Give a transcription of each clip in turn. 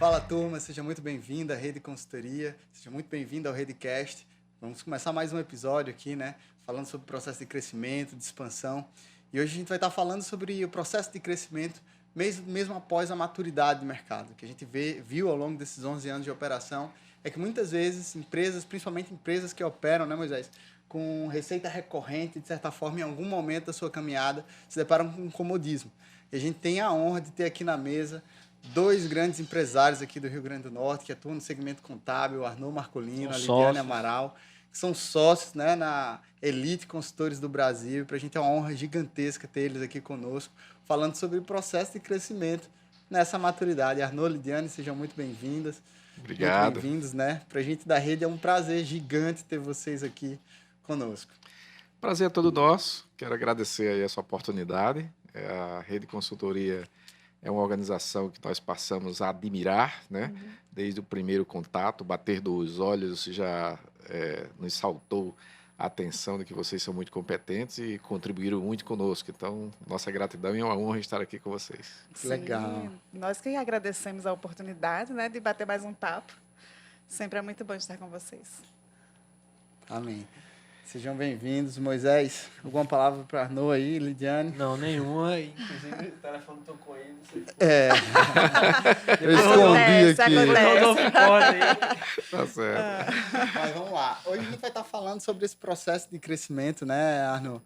Fala, turma, seja muito bem-vindo à Rede Consultoria, seja muito bem-vindo ao Redcast. Vamos começar mais um episódio aqui, né? Falando sobre o processo de crescimento, de expansão. E hoje a gente vai estar falando sobre o processo de crescimento mesmo após a maturidade do mercado. O que a gente viu ao longo desses 11 anos de operação é que muitas vezes empresas, principalmente empresas que operam, né, Moisés, com receita recorrente, de certa forma, em algum momento da sua caminhada, se deparam com um comodismo. E a gente tem a honra de ter aqui na mesa dois grandes empresários aqui do Rio Grande do Norte, que atuam no segmento contábil, o Arnaud Marcolino, a Lidiane Amaral, que são sócios, né, na Elite Consultores do Brasil. Para a gente é uma honra gigantesca ter eles aqui conosco, falando sobre o processo de crescimento nessa maturidade. Arnaud, Lidiane, sejam muito bem-vindas. Obrigado. Muito bem-vindos, né? Para a gente da rede é um prazer gigante ter vocês aqui conosco. Prazer é todo nosso. Quero agradecer aí essa oportunidade. A Rede Consultoria é uma organização que nós passamos a admirar, né? Desde o primeiro contato, bater dos olhos já nos saltou a atenção de que vocês são muito competentes e contribuíram muito conosco. Então, nossa gratidão e é uma honra estar aqui com vocês. Sim, legal. Nós que agradecemos a oportunidade, né, de bater mais um papo. Sempre é muito bom estar com vocês. Amém. Sejam bem-vindos. Moisés, alguma palavra para Arnaud aí, Lidiane? Não, nenhuma. Inclusive, o telefone tocou aí, não sei se eu escondi aqui. Tá certo. Mas vamos lá. Hoje a gente vai estar falando sobre esse processo de crescimento, né, Arnaud?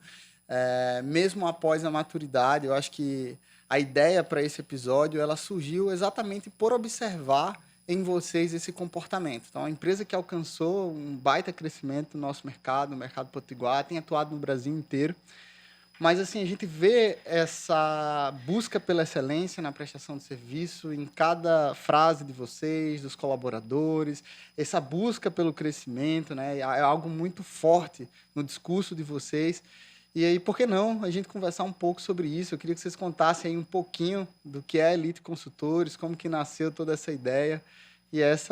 Mesmo após a maturidade, eu acho que a ideia para esse episódio ela surgiu exatamente por observar em vocês esse comportamento. Então, a empresa que alcançou um baita crescimento no nosso mercado, no mercado potiguar, tem atuado no Brasil inteiro. Mas, assim, a gente vê essa busca pela excelência na prestação de serviço em cada frase de vocês, dos colaboradores, essa busca pelo crescimento, né? É algo muito forte no discurso de vocês. E aí, por que não a gente conversar um pouco sobre isso? Eu queria que vocês contassem aí um pouquinho do que é a Elite Consultores, como que nasceu toda essa ideia. E esse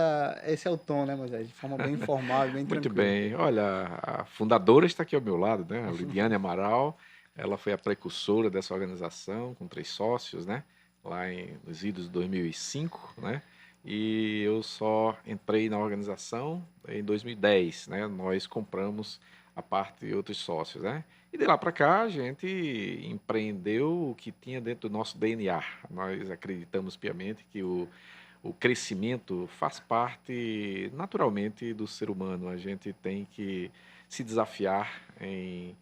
é o tom, né, Moisés? De forma bem informal e bem tranquila. Muito bem. Olha, a fundadora está aqui ao meu lado, né? A Lidiane Amaral. Ela foi a precursora dessa organização, com 3 sócios, né? Lá nos idos de 2005, né? E eu só entrei na organização em 2010, né? Nós compramos a parte de outros sócios, né? E de lá para cá a gente empreendeu o que tinha dentro do nosso DNA. Nós acreditamos piamente que o crescimento faz parte naturalmente do ser humano. A gente tem que se desafiar em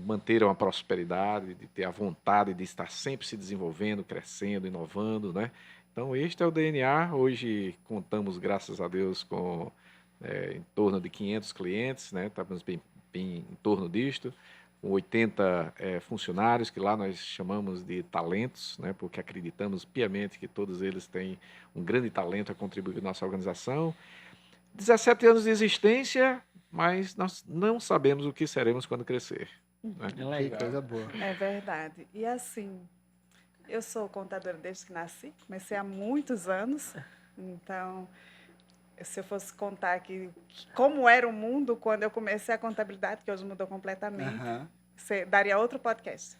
manter uma prosperidade, de ter a vontade de estar sempre se desenvolvendo, crescendo, inovando, né? Então, este é o DNA. Hoje contamos, graças a Deus, com em torno de 500 clientes, né? Estamos bem em torno disto, com 80 funcionários, que lá nós chamamos de talentos, né? Porque acreditamos piamente que todos eles têm um grande talento a contribuir com a nossa organização. 17 anos de existência, mas nós não sabemos o que seremos quando crescer. Né? É legal. Que coisa boa. É verdade. E assim, eu sou contadora desde que nasci, comecei há muitos anos, então, se eu fosse contar aqui como era o mundo quando eu comecei a contabilidade, que hoje mudou completamente, daria outro podcast.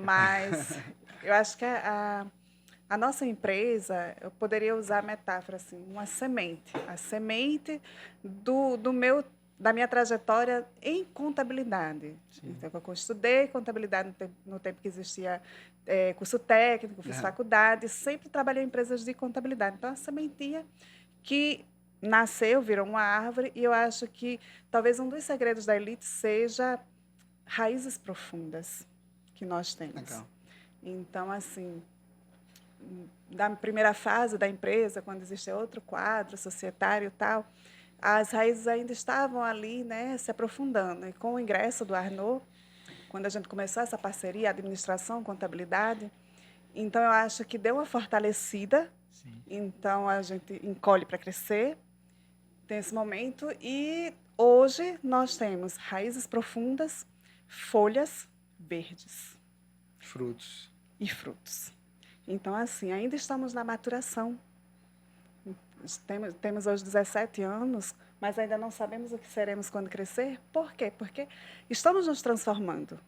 Mas eu acho que a nossa empresa, eu poderia usar a metáfora assim, uma semente. A semente da minha trajetória em contabilidade. Então, eu estudei contabilidade no tempo que existia curso técnico, fiz faculdade, sempre trabalhei em empresas de contabilidade. Então, a sementinha que nasceu, virou uma árvore, e eu acho que talvez um dos segredos da Elite seja raízes profundas que nós temos. Legal. Então, assim, da primeira fase da empresa, quando existia outro quadro societário e tal, as raízes ainda estavam ali, né, se aprofundando. E com o ingresso do Arnaud, quando a gente começou essa parceria, administração, contabilidade, então eu acho que deu uma fortalecida. Sim. Então a gente encolhe para crescer, tem esse momento, e hoje nós temos raízes profundas, folhas verdes. Frutos. E frutos. Então, assim, ainda estamos na maturação. Temos hoje 17 anos, mas ainda não sabemos o que seremos quando crescer. Por quê? Porque estamos nos transformando.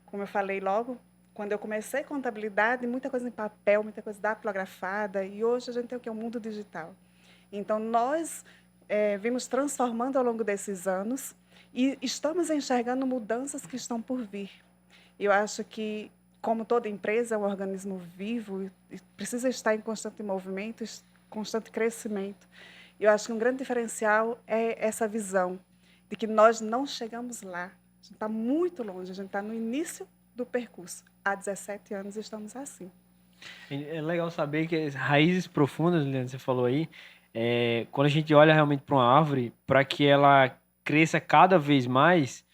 Como eu falei logo, quando eu comecei contabilidade, muita coisa em papel, muita coisa datilografada, e hoje a gente tem o que? O mundo digital. Então, nós vimos transformando ao longo desses anos e estamos enxergando mudanças que estão por vir. Eu acho que, como toda empresa, é um organismo vivo e precisa estar em constante movimento, constante crescimento. Eu acho que um grande diferencial é essa visão de que nós não chegamos lá. A gente está muito longe, a gente está no início do percurso. Há 17 anos estamos assim. É legal saber que as raízes profundas, Leandro, você falou aí, quando a gente olha realmente para uma árvore, para que ela cresça cada vez mais,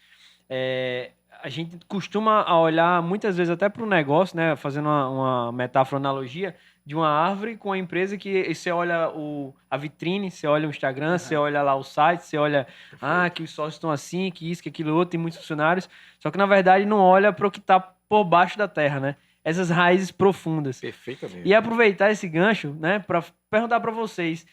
a gente costuma olhar muitas vezes até para o negócio, né, fazendo uma metáfora, analogia, de uma árvore com a empresa que você olha a vitrine, você olha o Instagram, você olha lá o site, você olha, que os sócios estão assim, que isso, que aquilo outro, tem muitos funcionários, só que na verdade não olha para o que está por baixo da terra, né? Essas raízes profundas. Perfeitamente. E aproveitar esse gancho, né, para perguntar para vocês,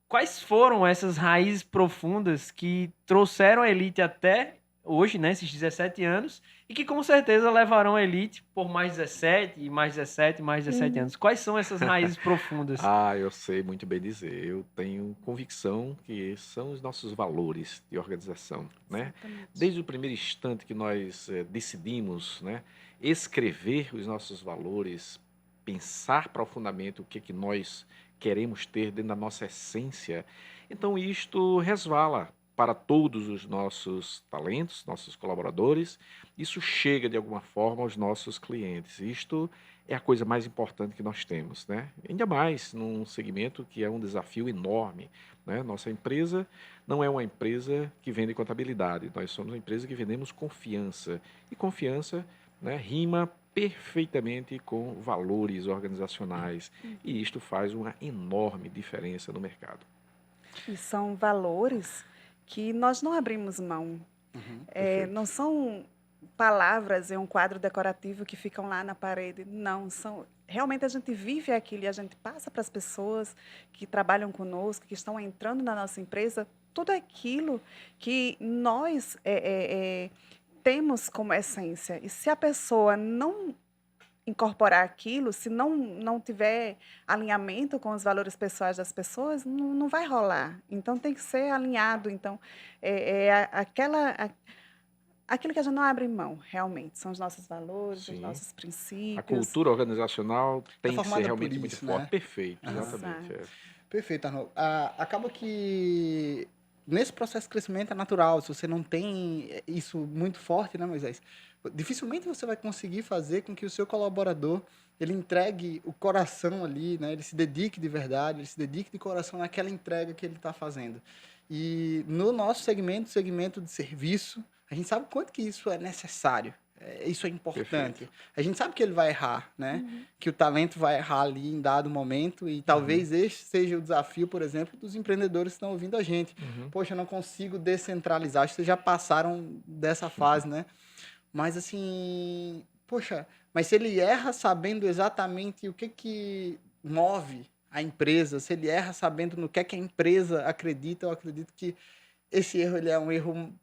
quais foram essas raízes profundas que trouxeram a Elite até hoje, né, esses 17 anos, e que com certeza levarão a Elite por mais 17, e mais 17, e mais 17 anos. Quais são essas raízes profundas? Eu sei muito bem dizer. Eu tenho convicção que são os nossos valores de organização, né? Desde o primeiro instante que nós decidimos, né, escrever os nossos valores, pensar profundamente o que nós queremos ter dentro da nossa essência, então isto resvala para todos os nossos talentos, nossos colaboradores, isso chega de alguma forma aos nossos clientes. Isto é a coisa mais importante que nós temos, né? Ainda mais num segmento que é um desafio enorme, né? Nossa empresa não é uma empresa que vende contabilidade, nós somos uma empresa que vendemos confiança. E confiança, né, rima perfeitamente com valores organizacionais. E isto faz uma enorme diferença no mercado. E são valores que nós não abrimos mão. Não são palavras em um quadro decorativo que ficam lá na parede. Não, realmente a gente vive aquilo e a gente passa para as pessoas que trabalham conosco, que estão entrando na nossa empresa, tudo aquilo que nós temos como essência. E se a pessoa não incorporar aquilo, se não tiver alinhamento com os valores pessoais das pessoas, não vai rolar. Então, tem que ser alinhado. Então, aquilo que a gente não abre mão, realmente. São os nossos valores, os nossos princípios. A cultura organizacional tem que ser realmente isso, muito forte. Né? Perfeito, exatamente. Perfeito, Arnaldo. Acaba que nesse processo de crescimento é natural. Se você não tem isso muito forte, né, Moisés? Dificilmente você vai conseguir fazer com que o seu colaborador ele entregue o coração ali, né? Ele se dedique de verdade, ele se dedique de coração naquela entrega que ele está fazendo. E no nosso segmento de serviço, a gente sabe o quanto que isso é necessário. Isso é importante. Perfeito. A gente sabe que ele vai errar, né? Que o talento vai errar ali em dado momento e talvez este seja o desafio, por exemplo, dos empreendedores que estão ouvindo a gente. Poxa, eu não consigo descentralizar. Acho que vocês já passaram dessa fase, né? Mas assim, poxa, mas se ele erra sabendo exatamente o que move a empresa, se ele erra sabendo no que a empresa acredita, eu acredito que esse erro ele é um erro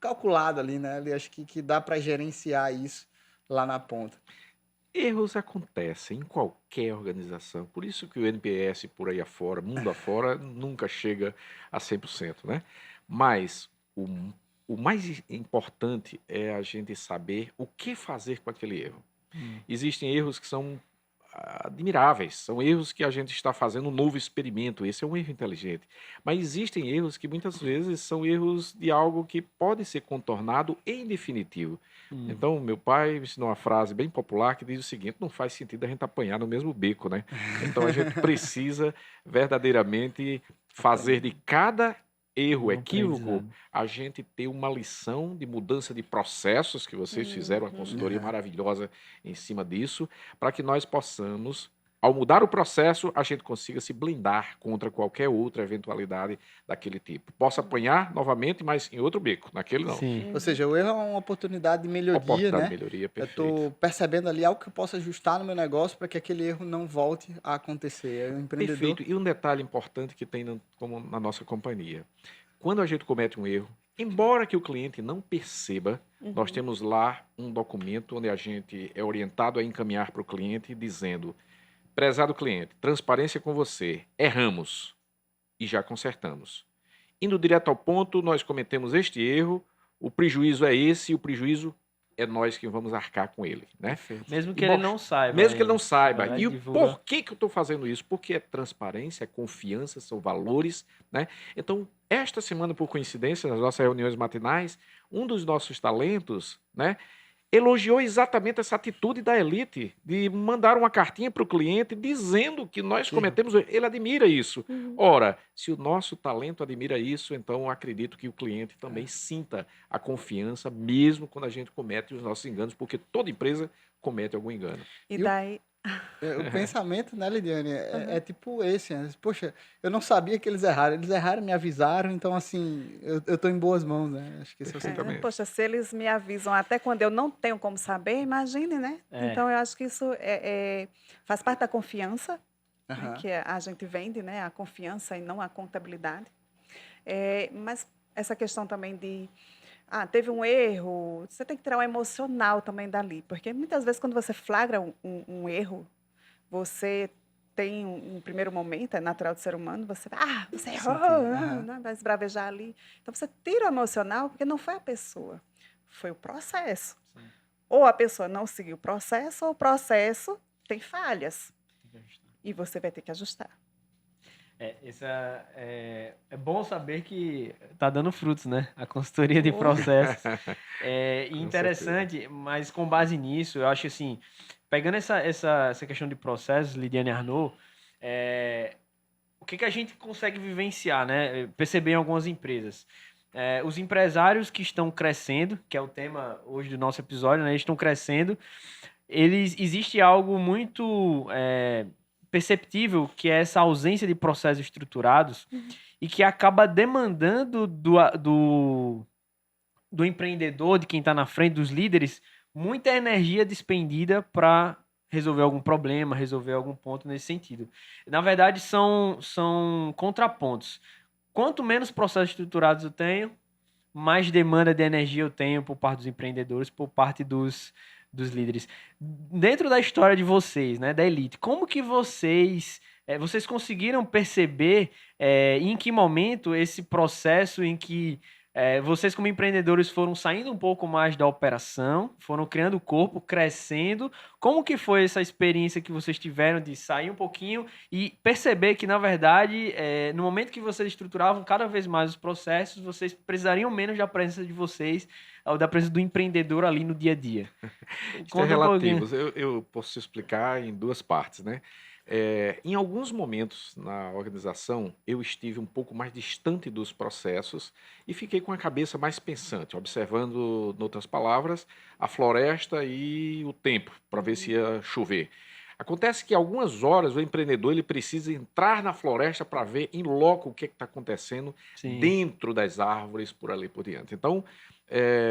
calculado ali, né? Eu acho que dá para gerenciar isso lá na ponta. Erros acontecem em qualquer organização, por isso que o NPS por aí afora, mundo afora, nunca chega a 100%, né? Mas o mais importante é a gente saber o que fazer com aquele erro. Existem erros que são admiráveis, são erros que a gente está fazendo um novo experimento, esse é um erro inteligente. Mas existem erros que muitas vezes são erros de algo que pode ser contornado em definitivo. Então, meu pai me ensinou uma frase bem popular que diz o seguinte: não faz sentido a gente apanhar no mesmo beco, né? Então, a gente precisa verdadeiramente fazer de cada erro, equívoco, a gente ter uma lição de mudança de processos, que vocês fizeram uma consultoria maravilhosa em cima disso, para que nós possamos, ao mudar o processo, a gente consiga se blindar contra qualquer outra eventualidade daquele tipo. Posso apanhar novamente, mas em outro beco, naquele não. Sim. Ou seja, o erro é uma oportunidade de melhoria, né? De melhoria, perfeito. Eu estou percebendo ali algo que eu posso ajustar no meu negócio para que aquele erro não volte a acontecer. O empreendedor... Perfeito. E um detalhe importante que tem como na nossa companhia. Quando a gente comete um erro, Embora que o cliente não perceba, nós temos lá um documento onde a gente é orientado a encaminhar para o cliente dizendo: prezado cliente, transparência com você, erramos e já consertamos. Indo direto ao ponto, nós cometemos este erro, o prejuízo é esse e o prejuízo é nós que vamos arcar com ele, né? Mesmo que E ele mostra- não saiba. Mesmo que ele não ainda. saiba. Vai lá E o divulga. por que que eu estou fazendo isso? Porque é transparência, é confiança, são valores, né? Então, esta semana, por coincidência, nas nossas reuniões matinais, um dos nossos talentos, né, elogiou exatamente essa atitude da Elite de mandar uma cartinha para o cliente dizendo que nós cometemos. Ele admira isso. Ora, se o nosso talento admira isso, então eu acredito que o cliente também sinta a confiança, mesmo quando a gente comete os nossos enganos, porque toda empresa comete algum engano. E E o- daí, O pensamento, né, Lidiane, é tipo esse, né? Poxa, eu não sabia que eles erraram, me avisaram, então assim, eu tô em boas mãos, né? Acho que esse é o Perfeitamente. sentimento. poxa, se eles me avisam até quando eu não tenho como saber, imagine, né? É. Então, eu acho que isso faz parte da confiança, né, Aham. que a gente vende, né? A confiança e não a contabilidade. Mas essa questão também de teve um erro, você tem que tirar o emocional também dali, porque muitas vezes quando você flagra um erro, você tem um primeiro momento, é natural do ser humano, você você errou, aham. né, vai esbravejar ali. Então você tira o emocional, porque não foi a pessoa, foi o processo. Ou a pessoa não seguiu o processo, ou o processo tem falhas, e você vai ter que ajustar. É bom saber que tá dando frutos, né? A consultoria de processos. E Com interessante, mas com base nisso, eu acho assim, pegando essa questão de processos, Lidiane Arnaud, o que a gente consegue vivenciar, né? Perceber em algumas empresas. Os empresários que estão crescendo, que é o tema hoje do nosso episódio, né? Eles estão crescendo, existe algo muito perceptível, que é essa ausência de processos estruturados e que acaba demandando do empreendedor, de quem está na frente, dos líderes, muita energia despendida para resolver algum problema, resolver algum ponto nesse sentido. Na verdade, são contrapontos. Quanto menos processos estruturados eu tenho, mais demanda de energia eu tenho por parte dos empreendedores, por parte dos líderes. Dentro da história de vocês, né, da Elite, como que vocês conseguiram perceber em que momento esse processo em que vocês como empreendedores foram saindo um pouco mais da operação, foram criando o corpo, crescendo? Como que foi essa experiência que vocês tiveram de sair um pouquinho e perceber que, na verdade, no momento que vocês estruturavam cada vez mais os processos, vocês precisariam menos da presença de vocês, ou da presença do empreendedor ali no dia a dia? Isso é Conta um pouquinho. relativo. Eu posso explicar em duas partes, né? Em alguns momentos na organização, eu estive um pouco mais distante dos processos e fiquei com a cabeça mais pensante, observando, em outras palavras, a floresta e o tempo, para ver se ia chover. Acontece que algumas horas o empreendedor ele precisa entrar na floresta para ver em loco o que está acontecendo Sim. dentro das árvores, por ali por diante. Então,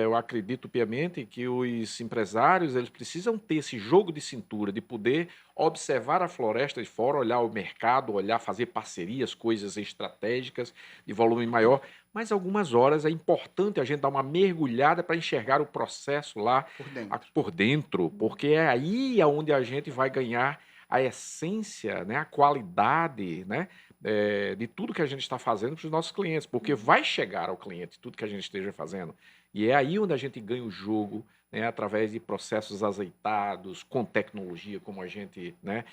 eu acredito piamente que os empresários eles precisam ter esse jogo de cintura, de poder observar a floresta de fora, olhar o mercado, olhar, fazer parcerias, coisas estratégicas de volume maior, mas algumas horas é importante a gente dar uma mergulhada para enxergar o processo lá Por dentro. por dentro, porque é aí onde a gente vai ganhar a essência, né, a qualidade, né, de tudo que a gente está fazendo para os nossos clientes, porque vai chegar ao cliente tudo que a gente esteja fazendo. E é aí onde a gente ganha o jogo, né, através de processos azeitados, com tecnologia, como a gente, né,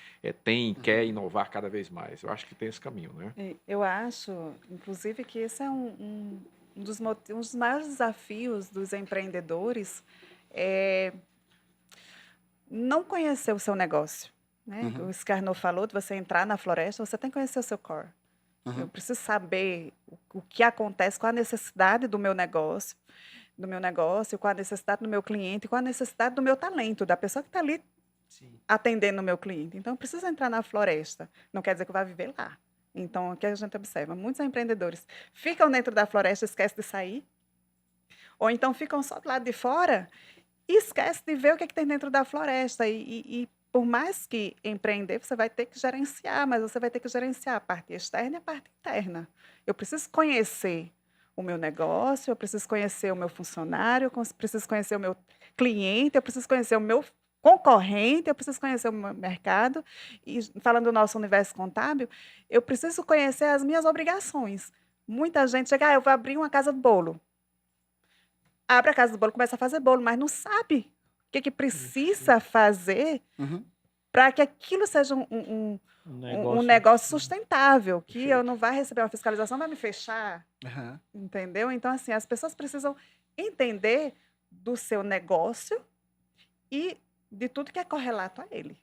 quer inovar cada vez mais. Eu acho que tem esse caminho, né? Eu acho, inclusive, que esse é um dos maiores desafios dos empreendedores, é não conhecer o seu negócio, né? O Scarno falou de você entrar na floresta, você tem que conhecer o seu core. Eu preciso saber o que acontece, qual a necessidade do meu negócio, qual a necessidade do meu cliente, qual a necessidade do meu talento, da pessoa que está ali atendendo o meu cliente. Então, eu preciso entrar na floresta. Não quer dizer que eu vá viver lá. Então, o que a gente observa? Muitos empreendedores ficam dentro da floresta, esquecem de sair, ou então ficam só do lado de fora e esquecem de ver o que é que tem dentro da floresta. E por mais que empreender, você vai ter que gerenciar, mas você vai ter que gerenciar a parte externa e a parte interna. Eu preciso conhecer o meu negócio, eu preciso conhecer o meu funcionário, eu preciso conhecer o meu cliente, eu preciso conhecer o meu concorrente, eu preciso conhecer o meu mercado. E falando do nosso universo contábil, eu preciso conhecer as minhas obrigações. Muita gente chega, eu vou abrir uma casa de bolo. Abre a casa do bolo, começa a fazer bolo, mas não sabe o que precisa fazer Uhum. para que aquilo seja um negócio sustentável, que eu não vá receber uma fiscalização, vai me fechar, Uhum. entendeu? Então, assim, as pessoas precisam entender do seu negócio e de tudo que é correlato a ele.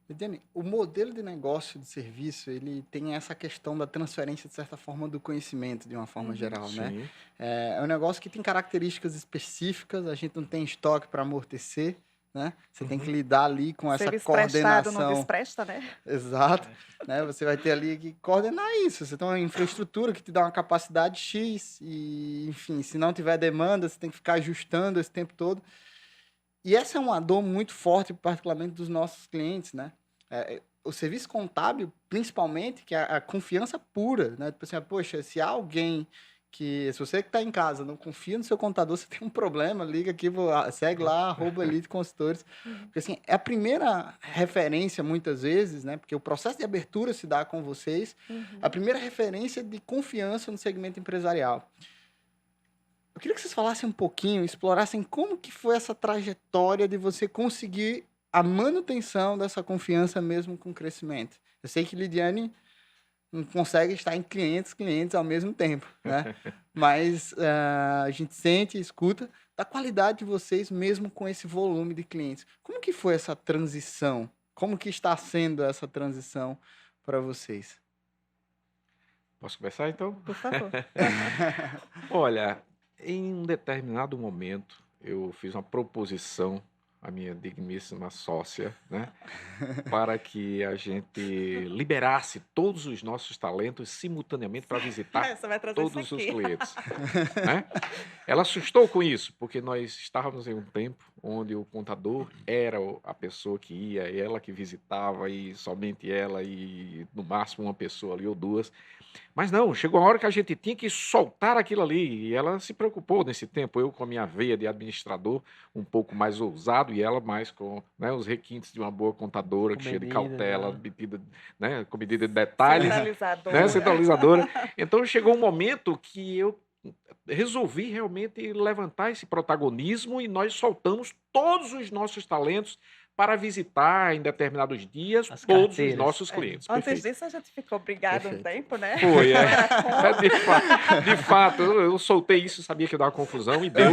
Lidiane, o modelo de negócio de serviço, ele tem essa questão da transferência, de certa forma, do conhecimento, de uma forma geral, né? Sim. É um negócio que tem características específicas, a gente não tem estoque para amortecer, né? Você tem que lidar ali com essa Serviço prestado não coordenação. despresta, né? Exato, né? Você vai ter ali que coordenar isso. Você tem uma infraestrutura que te dá uma capacidade X e, enfim, se não tiver demanda, você tem que ficar ajustando esse tempo todo. E essa é uma dor muito forte, particularmente dos nossos clientes, né? O serviço contábil, principalmente, que é a confiança pura, né? Tipo assim, poxa, se há alguém se você que está em casa não confia no seu contador, você tem um problema, liga aqui, segue lá, @eliteconsultores. Porque assim, é a primeira referência, muitas vezes, né? Porque o processo de abertura se dá com vocês, a primeira referência de confiança no segmento empresarial. Eu queria que vocês falassem um pouquinho, explorassem como que foi essa trajetória de você conseguir a manutenção dessa confiança mesmo com o crescimento. Eu sei que Lidiane não consegue estar em clientes ao mesmo tempo, né? Mas a gente sente e escuta da qualidade de vocês mesmo com esse volume de clientes. Como que foi essa transição? Como que está sendo essa transição para vocês? Posso começar, então? Por favor. Olha, em um determinado momento, eu fiz uma proposição à minha digníssima sócia, né, para que a gente liberasse todos os nossos talentos simultaneamente para visitar Você vai trazer todos isso os aqui. clientes, né? Ela assustou com isso, porque nós estávamos em um tempo onde o contador era a pessoa que ia, ela que visitava, e somente ela, e no máximo uma pessoa ali ou duas. Mas não, chegou a hora que a gente tinha que soltar aquilo ali, e ela se preocupou nesse tempo, eu com a minha veia de administrador, um pouco mais ousado, e ela mais com, né, os requintes de uma boa contadora, Com cheia de medidas, cautela, né? medida, né, com medida de detalhes, Centralizadora. né, centralizadora. Então chegou um momento que eu resolvi realmente levantar esse protagonismo e nós soltamos todos os nossos talentos para visitar em determinados dias As todos os carteiras. nossos clientes. Antes Perfeito. disso, a gente ficou brigado um Perfeito. tempo, né? Foi, Eu era contra. De fato, eu soltei isso, sabia que ia dar uma confusão e deu,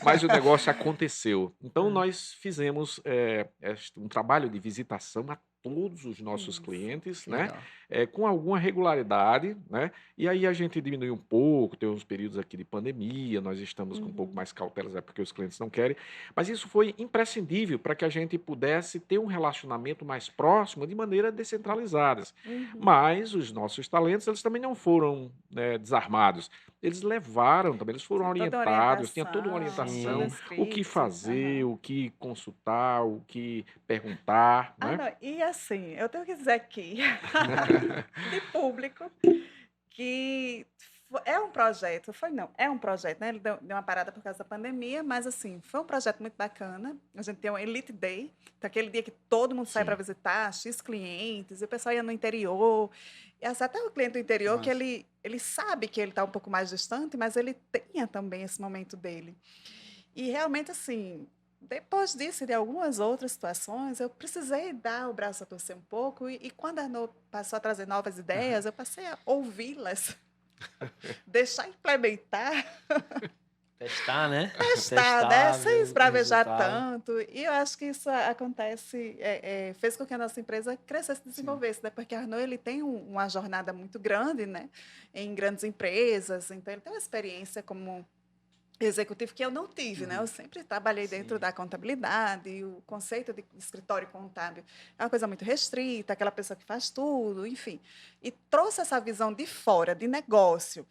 mas o negócio aconteceu. Então, nós fizemos um trabalho de visitação a todos os nossos Isso. clientes, Que né? legal. Com alguma regularidade, né? E aí a gente diminuiu um pouco, tem uns períodos aqui de pandemia, nós estamos com um pouco mais cautelas, é porque os clientes não querem, mas isso foi imprescindível para que a gente pudesse ter um relacionamento mais próximo de maneira descentralizada. Mas os nossos talentos, eles também não foram, né, desarmados. Eles levaram também, eles foram Tinha toda orientados, tinha toda uma orientação, orientação, todo o que script. fazer, Aham. o que consultar, o que perguntar, Ah, né? não. E assim, eu tenho que dizer aqui, de público, que é um projeto, é um projeto, né? Ele deu uma parada por causa da pandemia, mas assim, foi um projeto muito bacana. A gente tem um Elite Day, então aquele dia que todo mundo sai Sim. para visitar, X clientes, e o pessoal ia no interior. E até o cliente do interior, que Massa. ele sabe que ele está um pouco mais distante, mas ele tenha também esse momento dele. E realmente, assim, depois disso e de algumas outras situações, eu precisei dar o braço a torcer um pouco. E quando a Arnaud passou a trazer novas ideias, eu passei a ouvi-las, deixar implementar, Testar, né? testar, né? ver Sem o esbravejar resultado. tanto. E eu acho que isso acontece, fez com que a nossa empresa crescesse e desenvolvesse, né? Porque a Arnaud, ele tem uma jornada muito grande, né? Em grandes empresas, então ele tem uma experiência como executivo que eu não tive, né? Eu sempre trabalhei dentro da contabilidade, e o conceito de escritório contábil é uma coisa muito restrita, aquela pessoa que faz tudo, enfim. E trouxe essa visão de fora, de negócio.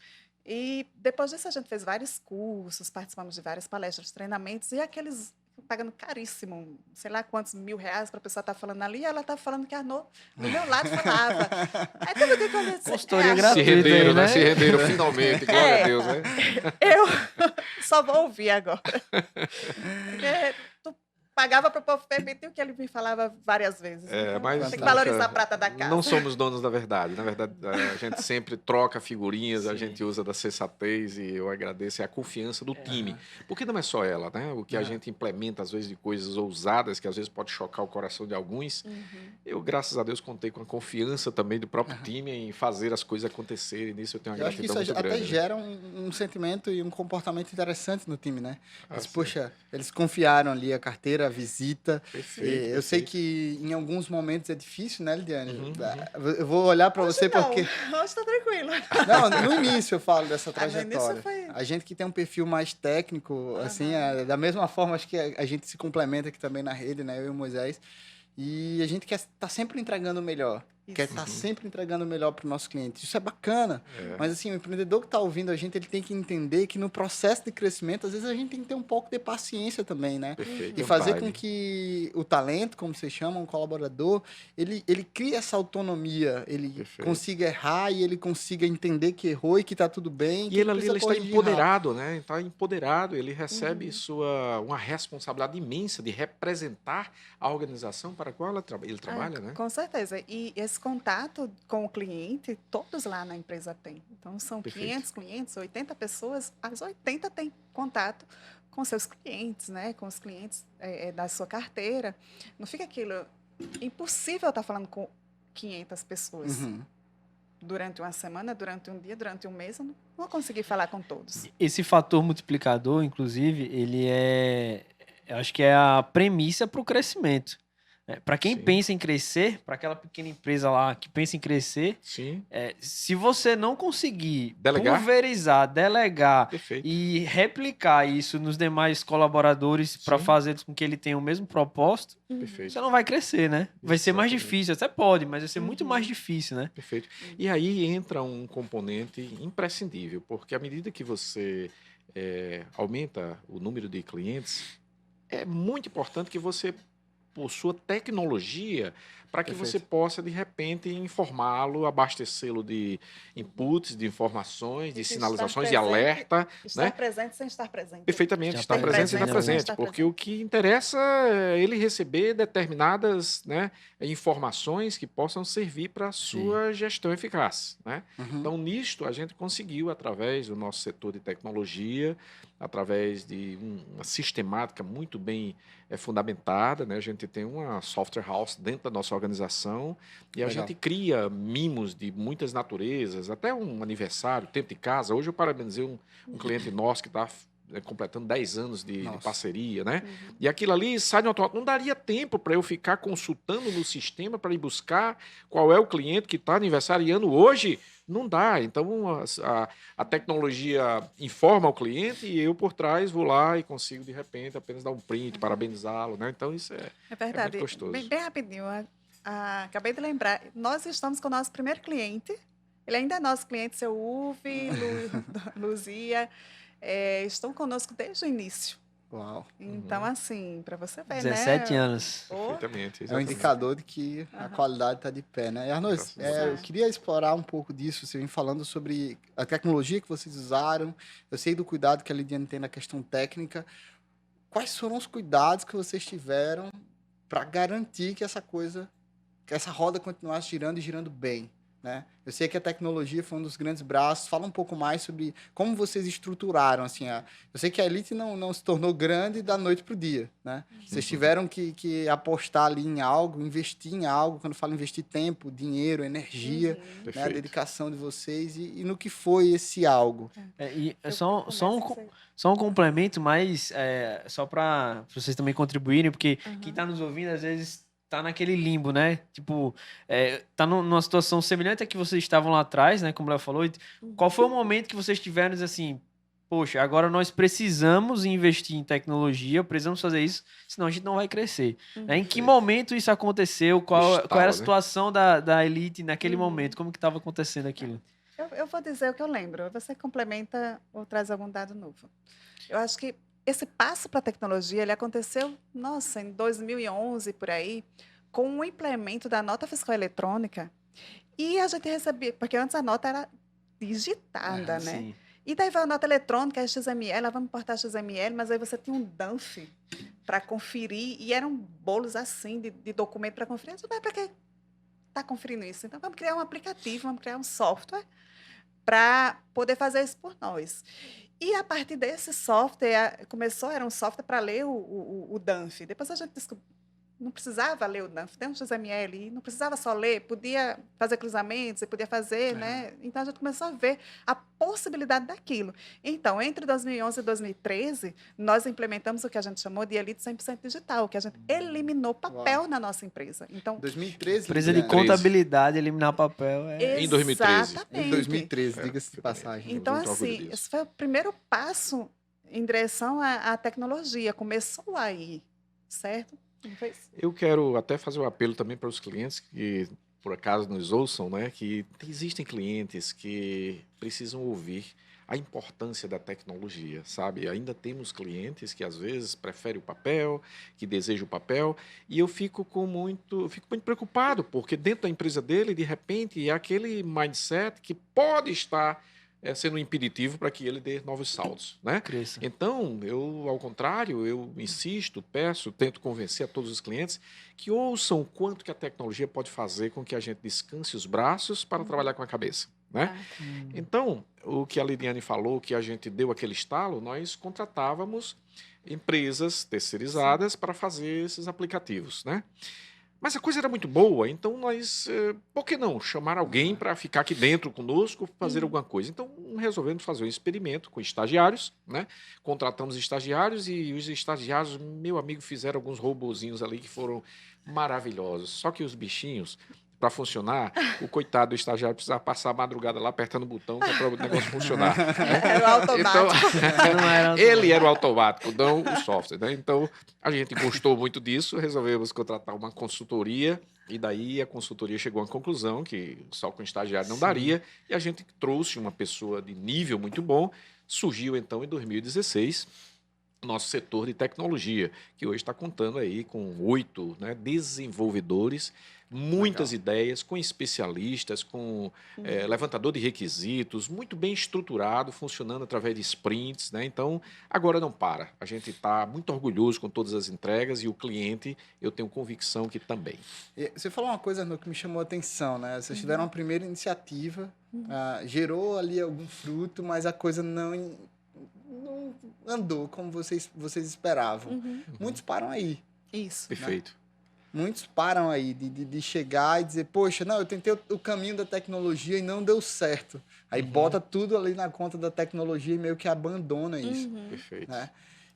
E depois disso a gente fez vários cursos, participamos de várias palestras, treinamentos, e pagando caríssimo, sei lá quantos R$ 1.000 para a pessoa estar falando ali, e ela estava falando que a Arnaud do meu lado falava. Aí tudo que eu disse, Consultoria Se gratuita renderam, aí, né? né? Se renderam finalmente, glória a Deus, né? eu só vou ouvir agora. Porque tu pagava para o povo permitir o que ele me falava várias vezes. Então, Mas, tem que valorizar a poxa, prata da casa. não somos donos da verdade. Na verdade, a gente sempre troca figurinhas, a Sim. gente usa da sensatez e eu agradeço a confiança do time. Porque não é só ela, né? O que a gente implementa, às vezes, de coisas ousadas, que às vezes pode chocar o coração de alguns. Eu, graças a Deus, contei com a confiança também do próprio time em fazer as coisas acontecerem. Nisso eu tenho uma Eu acho que gratidão isso muito até grande. né? gera um sentimento e um comportamento interessante no time, né? Mas, sim. poxa, eles confiaram ali a carteira, a visita. Perfeito, E eu sei perfeito. que em alguns momentos é difícil, né, Lidiane? Uhum, Eu vou olhar para você Não, porque... hoje tá tranquilo. Não, no início eu falo dessa Ah, no início trajetória. foi- A gente que tem um perfil mais técnico, assim, da mesma forma, acho que a gente se complementa aqui também na rede, né? Eu e o Moisés. E a gente quer estar sempre entregando o melhor. Quer Isso. estar sempre entregando o melhor para o nosso cliente. Isso é bacana. É. Mas, assim, o empreendedor que está ouvindo a gente, ele tem que entender que no processo de crescimento, às vezes a gente tem que ter um pouco de paciência também, né? Perfeito. E fazer com que o talento, como vocês chamam, o colaborador, ele crie essa autonomia, ele Perfeito. consiga errar e ele consiga entender que errou e que está tudo bem. E ele ali precisa ele está corrigir empoderado, né? Está empoderado, ele recebe uma responsabilidade imensa de representar a organização para a qual ele trabalha, né? Com certeza. E esse contato com o cliente, todos lá na empresa têm. Então, são Perfeito. 500 clientes, 80 pessoas, as 80 têm contato com seus clientes, né? Com os clientes da sua carteira. Não fica aquilo... Impossível estar falando com 500 pessoas. Uhum. Durante uma semana, durante um dia, durante um mês, eu não vou conseguir falar com todos. Esse fator multiplicador, inclusive, ele eu acho que é a premissa para o crescimento. Para quem Sim. pensa em crescer, para aquela pequena empresa lá que pensa em crescer, Sim, se você não conseguir Delegar? pulverizar, delegar perfeito. e replicar isso nos demais colaboradores para Sim. fazer com que ele tenha o mesmo propósito, Perfeito. você não vai crescer, né? Vai ser mais Exatamente. difícil. Até pode, mas vai ser muito mais difícil, né? Perfeito. E aí entra um componente imprescindível, porque à medida que você aumenta o número de clientes, é muito importante que você possua tecnologia para que Perfeito. você possa, de repente, informá-lo, abastecê-lo de inputs, de informações, de E de sinalizações, de estar presente, alerta. Estar né? presente sem estar presente. Perfeitamente, Já estar tem presente e estar presença, presente, estar porque presente. o que interessa é ele receber determinadas, né, informações que possam servir para a sua gestão eficaz. Né? Uhum. Então, nisto, a gente conseguiu, através do nosso setor de tecnologia, através de uma sistemática muito bem fundamentada, né? A gente tem uma software house dentro da nossa organização e a Legal. gente cria mimos de muitas naturezas, até um aniversário, tempo de casa. Hoje eu parabenizei um cliente nosso que está completando 10 anos de Nossa. parceria, né? E aquilo ali sai no automático. Não daria tempo para eu ficar consultando no sistema para ir buscar qual é o cliente que está aniversariando hoje. Não dá. Então, a tecnologia informa o cliente e eu, por trás, vou lá e consigo, de repente, apenas dar um print, parabenizá-lo, né? Então, isso É verdade. muito gostoso. Bem rapidinho. Acabei de lembrar. Nós estamos com o nosso primeiro cliente. Ele ainda é nosso cliente, seu Uve, Luzia. Estão conosco desde o início. Uau. Então, assim, para você ver, 17 né? anos. Perfeitamente. É um exatamente. indicador de que a qualidade está de pé, né? E Arnaud, Graças a eu Deus. queria explorar um pouco disso. Você vem falando sobre a tecnologia que vocês usaram. Eu sei do cuidado que a Lidiane tem na questão técnica. Quais foram os cuidados que vocês tiveram para garantir que essa roda continuasse girando e girando bem, né? Eu sei que a tecnologia foi um dos grandes braços. Fala um pouco mais sobre como vocês estruturaram, assim. Eu sei que a Elite não se tornou grande da noite para o dia, né? Vocês tiveram que apostar ali em algo, investir em algo. Quando eu falo investir tempo, dinheiro, energia, né? A Perfeito. dedicação de vocês e no que foi esse algo. Só um complemento, mas só para vocês também contribuírem, porque quem está nos ouvindo, às vezes, tá naquele limbo, né? Tipo, tá numa situação semelhante à que vocês estavam lá atrás, né? Como o Léo falou. Qual foi o momento que vocês tiveram assim, poxa, agora nós precisamos investir em tecnologia, precisamos fazer isso, senão a gente não vai crescer. Né? Em que momento isso aconteceu? Qual era a situação da Elite naquele momento? Como que estava acontecendo aquilo? Eu vou dizer o que eu lembro. Você complementa ou traz algum dado novo. Eu acho que esse passo para a tecnologia, ele aconteceu, nossa, em 2011, por aí, com o implemento da nota fiscal eletrônica. E a gente recebia, porque antes a nota era digitada, né? Sim. E daí veio a nota eletrônica, a XML, vamos importar XML, mas aí você tinha um dump para conferir, e eram bolos assim de documento para conferir. Eu disse, mas para que está conferindo isso? Então vamos criar um aplicativo, vamos criar um software para poder fazer isso por nós. E a partir desse software, era um software para ler o dump. Depois a gente descobriu. Não precisava ler o dump, tem um XML, não precisava só ler, podia fazer cruzamentos, podia fazer, né? Então a gente começou a ver a possibilidade daquilo. Então, entre 2011 e 2013, nós implementamos o que a gente chamou de Elite 100% digital, que a gente eliminou papel na nossa empresa. Então, 2013. Empresa de 2013. contabilidade, eliminar papel é... Em 2013. exatamente. Em 2013, diga-se de passagem. Então, muito orgulho assim, disso. esse foi o primeiro passo em direção à tecnologia. Começou aí, certo? Não foi isso? Eu quero até fazer um apelo também para os clientes que, por acaso, nos ouçam, né? Que existem clientes que precisam ouvir a importância da tecnologia, sabe? Ainda temos clientes que, às vezes, preferem o papel, que desejam o papel, e eu fico muito preocupado, porque dentro da empresa dele, de repente, é aquele mindset que pode estar sendo um impeditivo para que ele dê novos saltos, né? Cresça. Então, ao contrário, eu insisto, peço, tento convencer a todos os clientes que ouçam o quanto que a tecnologia pode fazer com que a gente descanse os braços para trabalhar com a cabeça, né? Então, o que a Lidiane falou, que a gente deu aquele estalo, nós contratávamos empresas terceirizadas para fazer esses aplicativos, né? Mas a coisa era muito boa, então nós, por que não chamar alguém para ficar aqui dentro conosco, fazer alguma coisa? Então resolvemos fazer um experimento com estagiários, né? Contratamos estagiários e os estagiários, meu amigo, fizeram alguns robozinhos ali que foram maravilhosos. Só que os bichinhos, para funcionar, o coitado do estagiário precisava passar a madrugada lá apertando o botão para o negócio funcionar. Era o automático. Não era Ele era o automático, não o software, né? Então, a gente gostou muito disso, resolvemos contratar uma consultoria, e daí a consultoria chegou à conclusão que só com estagiário não daria, e a gente trouxe uma pessoa de nível muito bom. Surgiu, então, em 2016, nosso setor de tecnologia, que hoje está contando aí com 8, né, desenvolvedores, muitas ideias, com especialistas, com levantador de requisitos, muito bem estruturado, funcionando através de sprints, né? Então, agora não para. A gente está muito orgulhoso com todas as entregas e o cliente, eu tenho convicção que também. E você falou uma coisa que me chamou a atenção, né? Vocês tiveram uma primeira iniciativa, gerou ali algum fruto, mas a coisa não andou como vocês esperavam. Muitos param aí. Isso. Perfeito. Muitos param aí de chegar e dizer, poxa, não, eu tentei o caminho da tecnologia e não deu certo. Aí bota tudo ali na conta da tecnologia e meio que abandona isso. Perfeito. Né?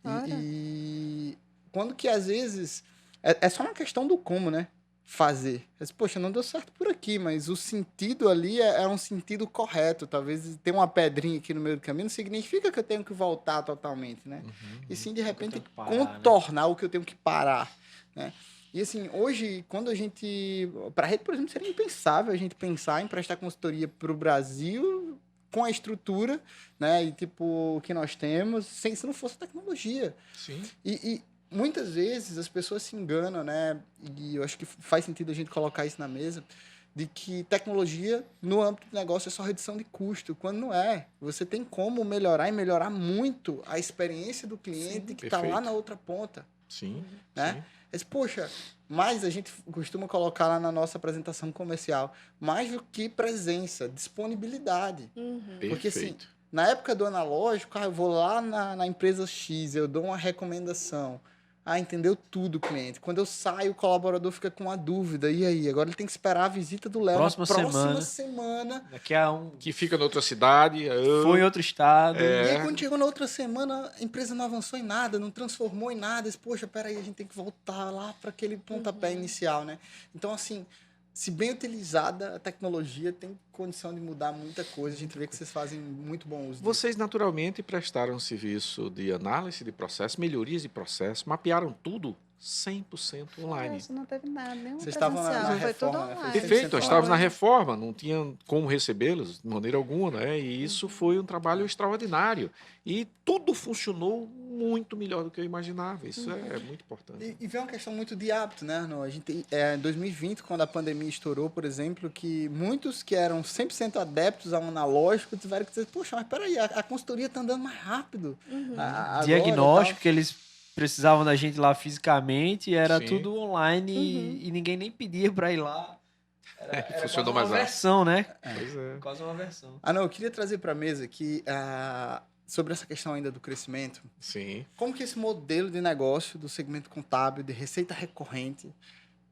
Olha. E quando que às vezes é só uma questão do como, né? Fazer. Mas, poxa, não deu certo por aqui, mas o sentido ali é um sentido correto. Talvez ter uma pedrinha aqui no meio do caminho não significa que eu tenho que voltar totalmente, né? E sim, de repente, tenho que parar, né? contornar o que eu tenho que parar, né? E assim, hoje, quando a gente... Para a rede, por exemplo, seria impensável a gente pensar em prestar consultoria para o Brasil com a estrutura, né? E tipo, que nós temos, se não fosse tecnologia. Sim. E muitas vezes as pessoas se enganam, né? E eu acho que faz sentido a gente colocar isso na mesa, de que tecnologia no âmbito do negócio é só redução de custo, quando não é. Você tem como melhorar e melhorar muito a experiência do cliente que está lá perfeito. na outra ponta. Sim. Né? Sim. Mas, poxa, mais a gente costuma colocar lá na nossa apresentação comercial, mais do que presença, disponibilidade. Porque assim, Perfeito. na época do analógico, eu vou lá na empresa X, eu dou uma recomendação. Entendeu tudo o cliente. Quando eu saio, o colaborador fica com uma dúvida. E aí? Agora ele tem que esperar a visita do Léo Próxima na próxima semana. semana. Daqui a um... Que fica em outra cidade. Foi em outro estado. E aí, quando chegou na outra semana, a empresa não avançou em nada, não transformou em nada. Disse, poxa, peraí, a gente tem que voltar lá para aquele pontapé inicial, né? Então, assim, se bem utilizada, a tecnologia tem condição de mudar muita coisa. A gente vê que vocês fazem muito bom uso disso. Vocês, naturalmente, prestaram serviço de análise de processo, melhorias de processo, mapearam tudo 100% online. Isso não teve nada, nenhum Vocês estavam na presencial, foi tudo reforma, né? online. Perfeito, nós estávamos na Online. reforma, não tinha como recebê-los de maneira alguma, né? E isso foi um trabalho extraordinário. E tudo funcionou muito melhor do que eu imaginava. Isso é muito importante. E vem uma questão muito de hábito, né, Arno? A gente, em 2020, quando a pandemia estourou, por exemplo, que muitos que eram 100% adeptos ao analógico tiveram que dizer, poxa, mas peraí, a consultoria está andando mais rápido. Agora, Diagnóstico tal. que eles precisavam da gente lá fisicamente, era Sim. tudo online e ninguém nem pedia para ir lá. Era Funcionou quase uma mais rápido. versão, né? Pois é. Quase uma versão. Arno, eu queria trazer para a mesa aqui, sobre essa questão ainda do crescimento, Sim. como que esse modelo de negócio do segmento contábil, de receita recorrente,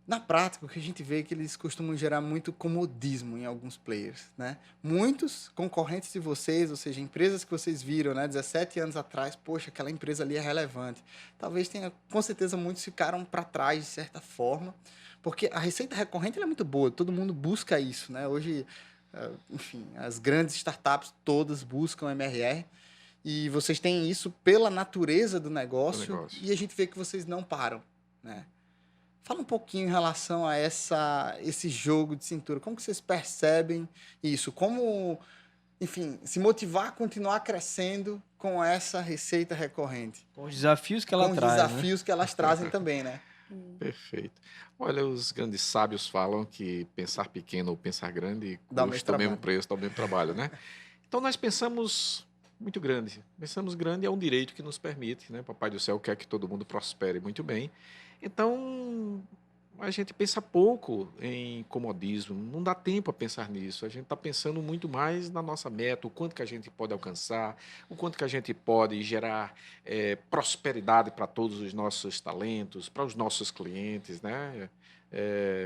na prática, o que a gente vê é que eles costumam gerar muito comodismo em alguns players, né? Muitos concorrentes de vocês, ou seja, empresas que vocês viram, né, 17 anos atrás, poxa, aquela empresa ali é relevante. Talvez tenha, com certeza, muitos ficaram para trás de certa forma, porque a receita recorrente ela é muito boa, todo mundo busca isso, né? Hoje, enfim, as grandes startups todas buscam MRR, e vocês têm isso pela natureza do negócio, e a gente vê que vocês não param, né? Fala um pouquinho em relação a esse jogo de cintura. Como que vocês percebem isso? Como, enfim, se motivar a continuar crescendo com essa receita recorrente? Com os desafios que ela com traz, os desafios que elas trazem também, né? Perfeito. Olha, os grandes sábios falam que pensar pequeno ou pensar grande Dá o custa mesmo o mesmo trabalho. preço, dá o mesmo trabalho, né? Então nós pensamos muito grande. Pensamos grande é um direito que nos permite, né? Papai do céu quer que todo mundo prospere muito bem. Então a gente pensa pouco em comodismo, não dá tempo a pensar nisso. A gente está pensando muito mais na nossa meta, o quanto que a gente pode alcançar, o quanto que a gente pode gerar prosperidade para todos os nossos talentos, para os nossos clientes, né?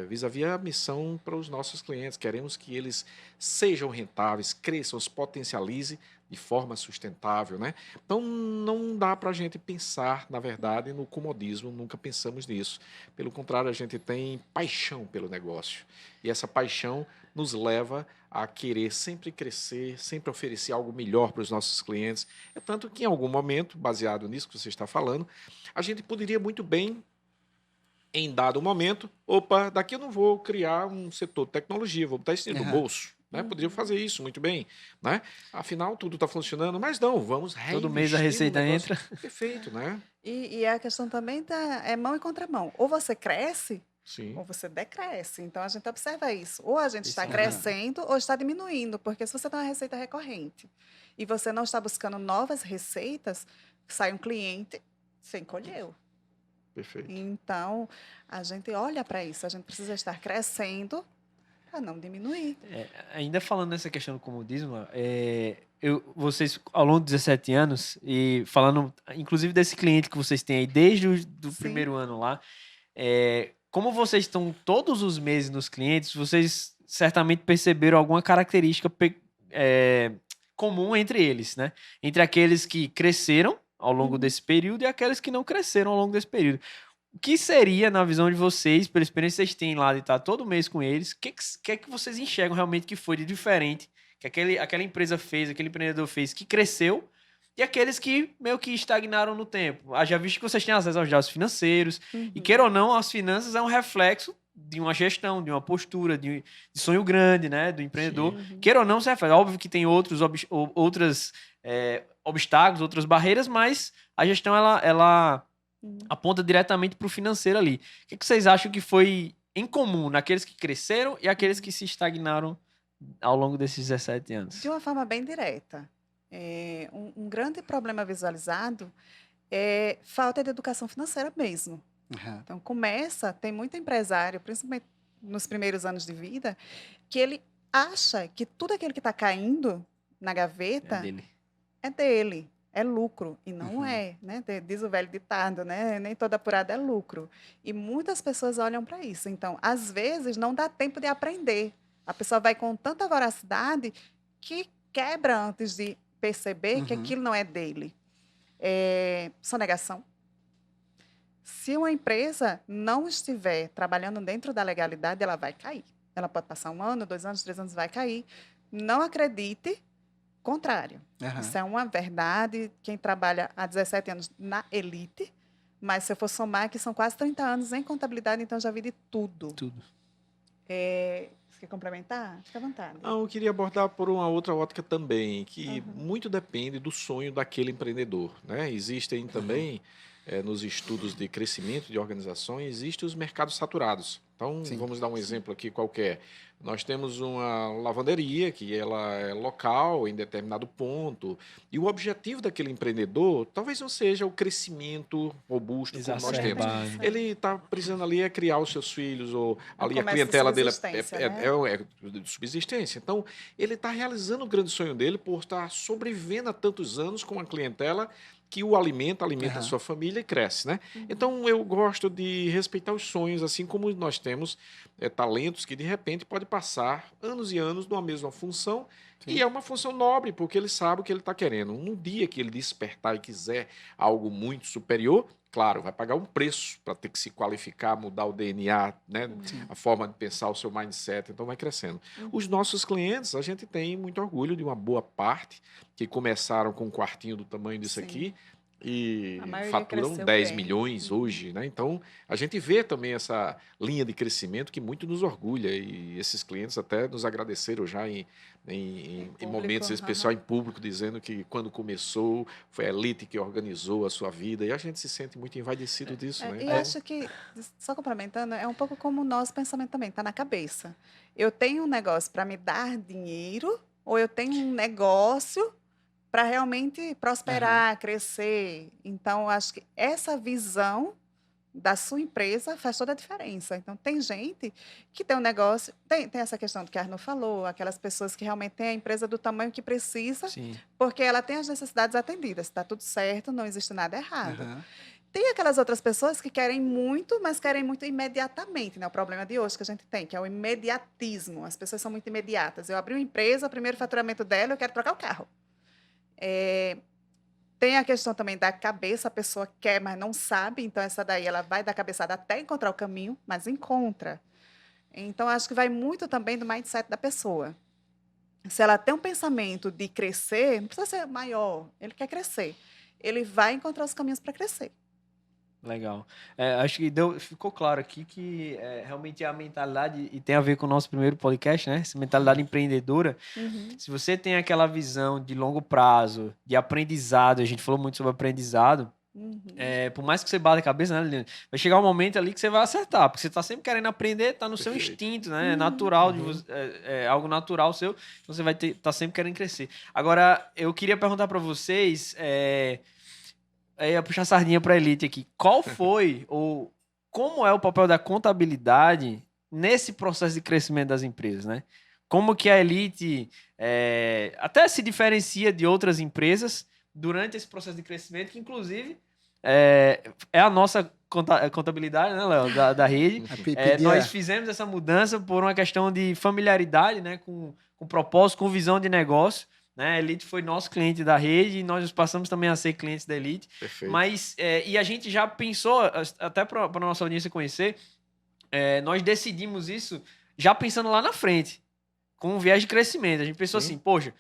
Vis-à-vis a missão para os nossos clientes. Queremos que eles sejam rentáveis, cresçam, se potencializem de forma sustentável, né? Então, não dá para a gente pensar, na verdade, no comodismo, nunca pensamos nisso. Pelo contrário, a gente tem paixão pelo negócio. E essa paixão nos leva a querer sempre crescer, sempre oferecer algo melhor para os nossos clientes. É tanto que, em algum momento, baseado nisso que você está falando, a gente poderia muito bem, em dado momento, daqui eu não vou criar um setor de tecnologia, vou botar isso dentro do bolso. Né? Poderia fazer isso muito bem, né? Afinal, tudo está funcionando, mas não, vamos reinvestir. Todo mês a receita entra. Perfeito, né? E a questão também é mão e contramão. Ou você cresce, Sim. ou você decresce. Então, a gente observa isso. Ou a gente está Isso. crescendo ou está diminuindo. Porque se você tem uma receita recorrente e você não está buscando novas receitas, sai um cliente, você encolheu. Perfeito. Então, a gente olha para isso. A gente precisa estar crescendo para não diminuir. Ainda falando nessa questão do comodismo, vocês, ao longo de 17 anos, e falando, inclusive, desse cliente que vocês têm aí desde o primeiro ano lá, como vocês estão todos os meses nos clientes, vocês certamente perceberam alguma característica comum entre eles, né? Entre aqueles que cresceram ao longo desse período e aqueles que não cresceram ao longo desse período. O que seria, na visão de vocês, pela experiência que vocês têm lá de estar todo mês com eles, o que é que vocês enxergam realmente que foi de diferente, que aquela empresa fez, aquele empreendedor fez, que cresceu, e aqueles que meio que estagnaram no tempo? Já visto que vocês têm acesso aos dados financeiros, e queira ou não, as finanças é um reflexo de uma gestão, de uma postura, de sonho grande, né, do empreendedor. Queira ou não, se reflete. Óbvio que tem outros obstáculos, outras barreiras, mas a gestão, ela aponta diretamente para o financeiro ali. O que vocês acham que foi em comum naqueles que cresceram e aqueles que se estagnaram ao longo desses 17 anos? De uma forma bem direta. Um grande problema visualizado é falta de educação financeira mesmo. Então, tem muito empresário, principalmente nos primeiros anos de vida, que ele acha que tudo aquilo que está caindo na gaveta é dele. É lucro, e não é, né? Diz o velho ditado, né? Nem toda apurada é lucro. E muitas pessoas olham para isso. Então, às vezes, não dá tempo de aprender. A pessoa vai com tanta voracidade que quebra antes de perceber que aquilo não é dele. Sonegação. Se uma empresa não estiver trabalhando dentro da legalidade, ela vai cair. Ela pode passar 1 ano, 2 anos, 3 anos, vai cair. Não acredite. Contrário. Isso é uma verdade. Quem trabalha há 17 anos na elite, mas se eu for somar, que são quase 30 anos em contabilidade, então já vi de tudo. Você quer complementar? Fica à vontade. Não, eu queria abordar por uma outra ótica também, que Uhum. muito depende do sonho daquele empreendedor, né? Existem também, nos estudos de crescimento de organizações, existem os mercados saturados. Então, Sim. vamos dar um exemplo aqui qualquer. Nós temos uma lavanderia que ela é local em determinado ponto, e o objetivo daquele empreendedor talvez não seja o crescimento robusto como nós temos. Exacerbado. Isso. Ele está precisando ali é criar os seus filhos, ou É um ali a comércio de clientela dele subsistência, é, né? de subsistência. Então, ele está realizando o grande sonho dele por estar sobrevivendo há tantos anos com uma clientela que o alimenta a Aham. sua família e cresce, né? Uhum. Então, eu gosto de respeitar os sonhos, assim como nós temos talentos que, de repente, pode passar anos e anos numa mesma função, Sim. e é uma função nobre, porque ele sabe o que ele está querendo. No dia que ele despertar e quiser algo muito superior, claro, vai pagar um preço para ter que se qualificar, mudar o DNA, né? Uhum. A forma de pensar, o seu mindset, então vai crescendo. Uhum. Os nossos clientes, a gente tem muito orgulho de uma boa parte que começaram com um quartinho do tamanho disso Sim. aqui e A maioria faturam cresceu 10 bem. milhões hoje, né? Então, a gente vê também essa linha de crescimento que muito nos orgulha, e esses clientes até nos agradeceram já em público, momentos especiais em público, dizendo que quando começou foi a Elite que organizou a sua vida, e a gente se sente muito envaidecido disso, né? E Então, acho que, só complementando, é um pouco como o nosso pensamento também, está na cabeça. Eu tenho um negócio para me dar dinheiro, ou eu tenho um negócio para realmente prosperar, crescer. Então, acho que essa visão da sua empresa faz toda a diferença. Então, tem gente que tem um negócio, tem essa questão do que a Arno falou, aquelas pessoas que realmente têm a empresa do tamanho que precisa, Sim. porque ela tem as necessidades atendidas, está tudo certo, não existe nada errado. Aham. Tem aquelas outras pessoas que querem muito, mas querem muito imediatamente, né? O problema de hoje que a gente tem, que é o imediatismo. As pessoas são muito imediatas. Eu abri uma empresa, o primeiro faturamento dela, eu quero trocar o carro. Tem a questão também da cabeça, a pessoa quer, mas não sabe, então essa daí ela vai dar cabeçada até encontrar o caminho, mas encontra. Então, acho que vai muito também do mindset da pessoa. Se ela tem um pensamento de crescer, não precisa ser maior, ele quer crescer. Ele vai encontrar os caminhos para crescer. Legal. Acho que ficou claro aqui que realmente é a mentalidade, e tem a ver com o nosso primeiro podcast, né? Essa mentalidade empreendedora. Se você tem aquela visão de longo prazo, de aprendizado, a gente falou muito sobre aprendizado, por mais que você bata a cabeça, né, Liliane? Vai chegar um momento ali que você vai acertar, porque você está sempre querendo aprender, está no seu Perfeito. instinto, né? É natural, é algo natural seu, então você vai estar sempre querendo crescer. Agora, eu queria perguntar para vocês, aí ia puxar a sardinha para a Elite aqui. Qual foi ou como é o papel da contabilidade nesse processo de crescimento das empresas, né? Como que a Elite até se diferencia de outras empresas durante esse processo de crescimento, que inclusive é a nossa contabilidade, né, Léo, da rede. Nós fizemos essa mudança por uma questão de familiaridade, né, com propósito, com visão de negócio. Né? A Elite foi nosso cliente da rede e nós passamos também a ser clientes da Elite. Perfeito. Mas, e a gente já pensou, até para a nossa audiência conhecer, nós decidimos isso já pensando lá na frente, com um viés de crescimento. A gente pensou assim, poxa,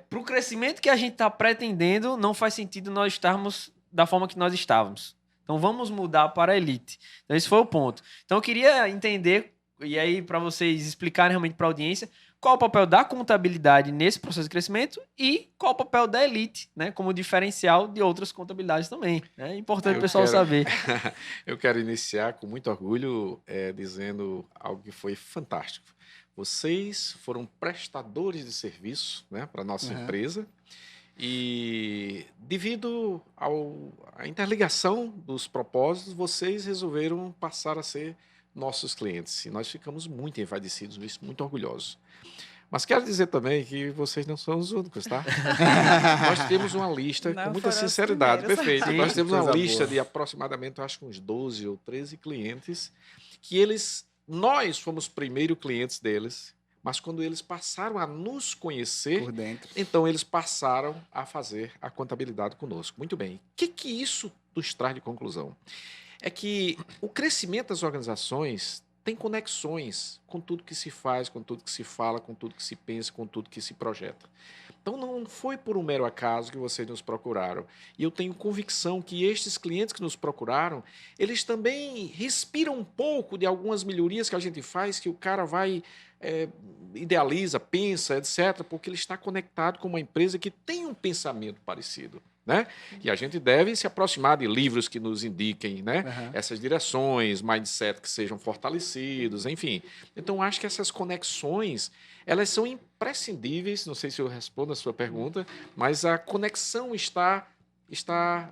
para o crescimento que a gente está pretendendo, não faz sentido nós estarmos da forma que nós estávamos. Então, vamos mudar para a Elite. Então, esse foi o ponto. Então, eu queria entender, e aí para vocês explicarem realmente para a audiência, qual o papel da contabilidade nesse processo de crescimento e qual o papel da Elite, né, como diferencial de outras contabilidades também. É importante o pessoal saber. Eu quero iniciar com muito orgulho dizendo algo que foi fantástico. Vocês foram prestadores de serviço, né, para a nossa empresa, e devido à interligação dos propósitos, vocês resolveram passar a ser nossos clientes. E nós ficamos muito envaidecidos, muito orgulhosos. Mas quero dizer também que vocês não são os únicos, tá? Nós temos uma lista, Não com muita foram os sinceridade, primeiros. perfeito. Sim, Nós temos uma coisa lista boa. de aproximadamente, eu acho que uns 12 ou 13 clientes, que nós fomos primeiro clientes deles, mas quando eles passaram a nos conhecer, Por dentro. então eles passaram a fazer a contabilidade conosco. Muito bem. O que isso nos traz de conclusão? É que o crescimento das organizações tem conexões com tudo que se faz, com tudo que se fala, com tudo que se pensa, com tudo que se projeta. Então não foi por um mero acaso que vocês nos procuraram. E eu tenho convicção que estes clientes que nos procuraram, eles também respiram um pouco de algumas melhorias que a gente faz, que o cara vai, idealiza, pensa, etc., porque ele está conectado com uma empresa que tem um pensamento parecido. Né? E a gente deve se aproximar de livros que nos indiquem, né? Essas direções, mindset que sejam fortalecidos, enfim. Então, acho que essas conexões, elas são imprescindíveis. Não sei se eu respondo a sua pergunta, mas a conexão está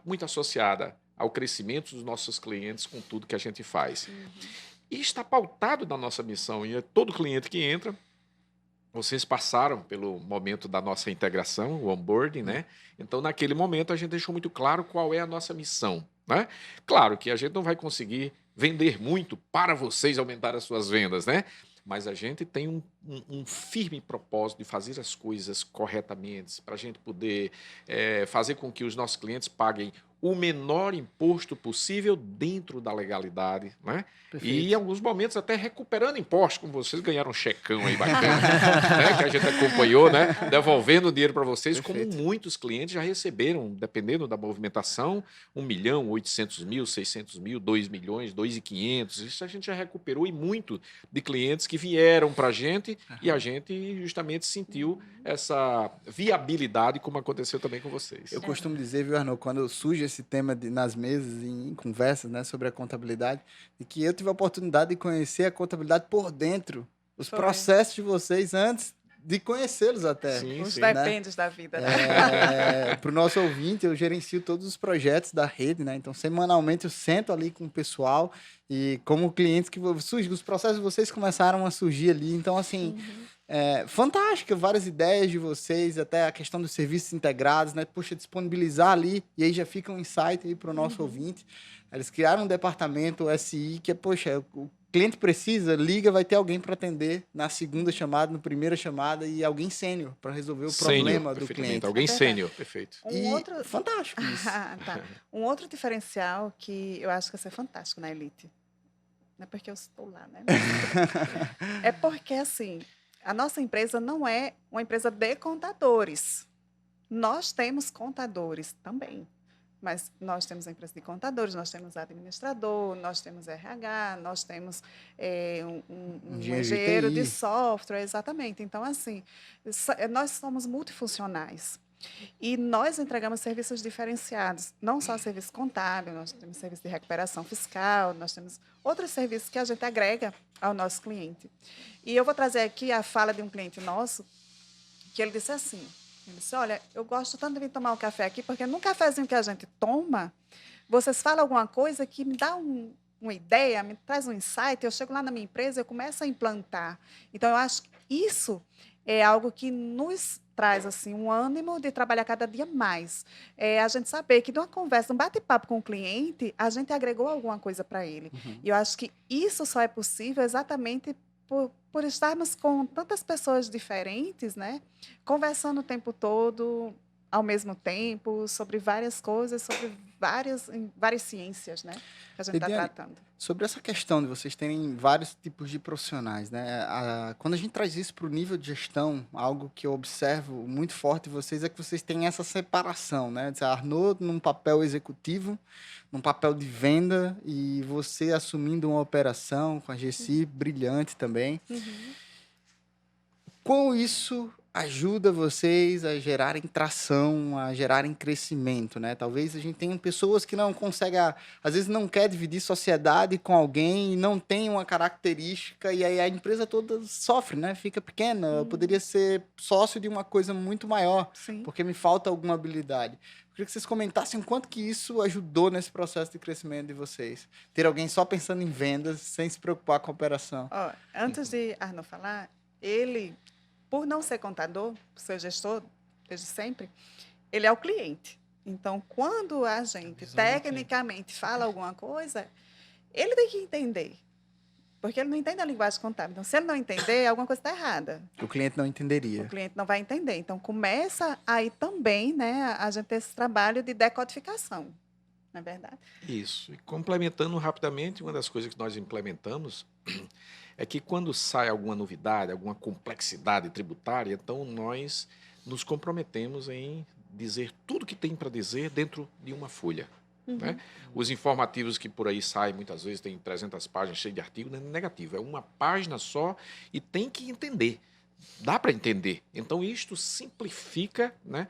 muito associada ao crescimento dos nossos clientes com tudo que a gente faz. E está pautado na nossa missão. E é todo cliente que entra, vocês passaram pelo momento da nossa integração, o onboarding, né? Então, naquele momento, a gente deixou muito claro qual é a nossa missão, né? Claro que a gente não vai conseguir vender muito para vocês aumentar as suas vendas, né? Mas a gente tem um firme propósito de fazer as coisas corretamente, para a gente poder fazer com que os nossos clientes paguem o menor imposto possível dentro da legalidade, né? E em alguns momentos até recuperando impostos, como vocês ganharam um checão aí bacana, né? Que a gente acompanhou, né? Devolvendo o dinheiro para vocês, Perfeito. como muitos clientes já receberam, dependendo da movimentação, 1.800.000, 600.000, 2 milhões, 2.500. Isso a gente já recuperou, e muito de clientes que vieram para a gente e a gente justamente sentiu essa viabilidade, como aconteceu também com vocês. Eu costumo dizer, viu, Arnaud, quando surge esse tema nas mesas, em conversas, né, sobre a contabilidade, e que eu tive a oportunidade de conhecer a contabilidade por dentro, os processos de vocês antes de conhecê-los até. Sim, Os sim. dependes da vida, né? Para o nosso ouvinte, eu gerencio todos os projetos da rede, né? Então, semanalmente eu sento ali com o pessoal e como clientes que surgem, os processos de vocês começaram a surgir ali. Então, assim, fantástica, várias ideias de vocês, até a questão dos serviços integrados, né? Puxa, disponibilizar ali, e aí já fica um insight aí para o nosso ouvinte. Eles criaram um departamento, o SI, que é, poxa, o cliente precisa, liga, vai ter alguém para atender na segunda chamada, na primeira chamada, e alguém sênior para resolver o problema do Perfeitamente. cliente. Alguém É verdade. sênior, perfeito. Fantástico isso. Tá. Um outro diferencial que eu acho que vai ser fantástico na Elite. Não é porque eu estou lá, né? É porque, assim, a nossa empresa não é uma empresa de contadores. Nós temos contadores também. Mas nós temos a empresa de contadores, nós temos administrador, nós temos RH, nós temos um engenheiro de software, exatamente. Então, assim, nós somos multifuncionais. E nós entregamos serviços diferenciados, não só serviço contábil, nós temos serviço de recuperação fiscal, nós temos outros serviços que a gente agrega ao nosso cliente. E eu vou trazer aqui a fala de um cliente nosso, que ele disse assim, ele disse, olha, eu gosto tanto de vir tomar um café aqui, porque no cafezinho que a gente toma, vocês falam alguma coisa que me dá uma ideia, me traz um insight, eu chego lá na minha empresa e eu começo a implantar. Então, eu acho que isso é algo que nos traz assim, um ânimo de trabalhar cada dia mais. A gente saber que, numa conversa, um bate-papo com o cliente, a gente agregou alguma coisa para ele. E eu acho que isso só é possível exatamente por estarmos com tantas pessoas diferentes, né? Conversando o tempo todo, ao mesmo tempo, sobre várias coisas, sobre várias ciências, né? Que a gente está tratando. Sobre essa questão de vocês terem vários tipos de profissionais, né? Quando a gente traz isso para o nível de gestão, algo que eu observo muito forte em vocês é que vocês têm essa separação, né? A Arnaud num papel executivo, num papel de venda, e você assumindo uma operação com a Gessi, brilhante também. Com isso ajuda vocês a gerarem tração, a gerarem crescimento, né? Talvez a gente tenha pessoas que não conseguem, às vezes não quer dividir sociedade com alguém e não tem uma característica, e aí a empresa toda sofre, né? Fica pequena. Eu poderia ser sócio de uma coisa muito maior, porque me falta alguma habilidade. Eu queria que vocês comentassem o quanto que isso ajudou nesse processo de crescimento de vocês. Ter alguém só pensando em vendas, sem se preocupar com a operação. Antes de Arnaud falar, ele, por não ser contador, ser gestor desde sempre, ele é o cliente. Então, quando a gente tecnicamente fala alguma coisa, ele tem que entender. Porque ele não entende a linguagem contábil. Então, se ele não entender, alguma coisa está errada. O cliente não entenderia. O cliente não vai entender. Então, começa aí também, né, a gente ter esse trabalho de decodificação. Não é verdade? Isso. E complementando rapidamente, uma das coisas que nós implementamos é que quando sai alguma novidade, alguma complexidade tributária, então nós nos comprometemos em dizer tudo que tem para dizer dentro de uma folha. Né? Os informativos que por aí saem, muitas vezes tem 300 páginas, cheio de artigo, não é negativo. É uma página só e tem que entender. Dá para entender. Então, isto simplifica, né?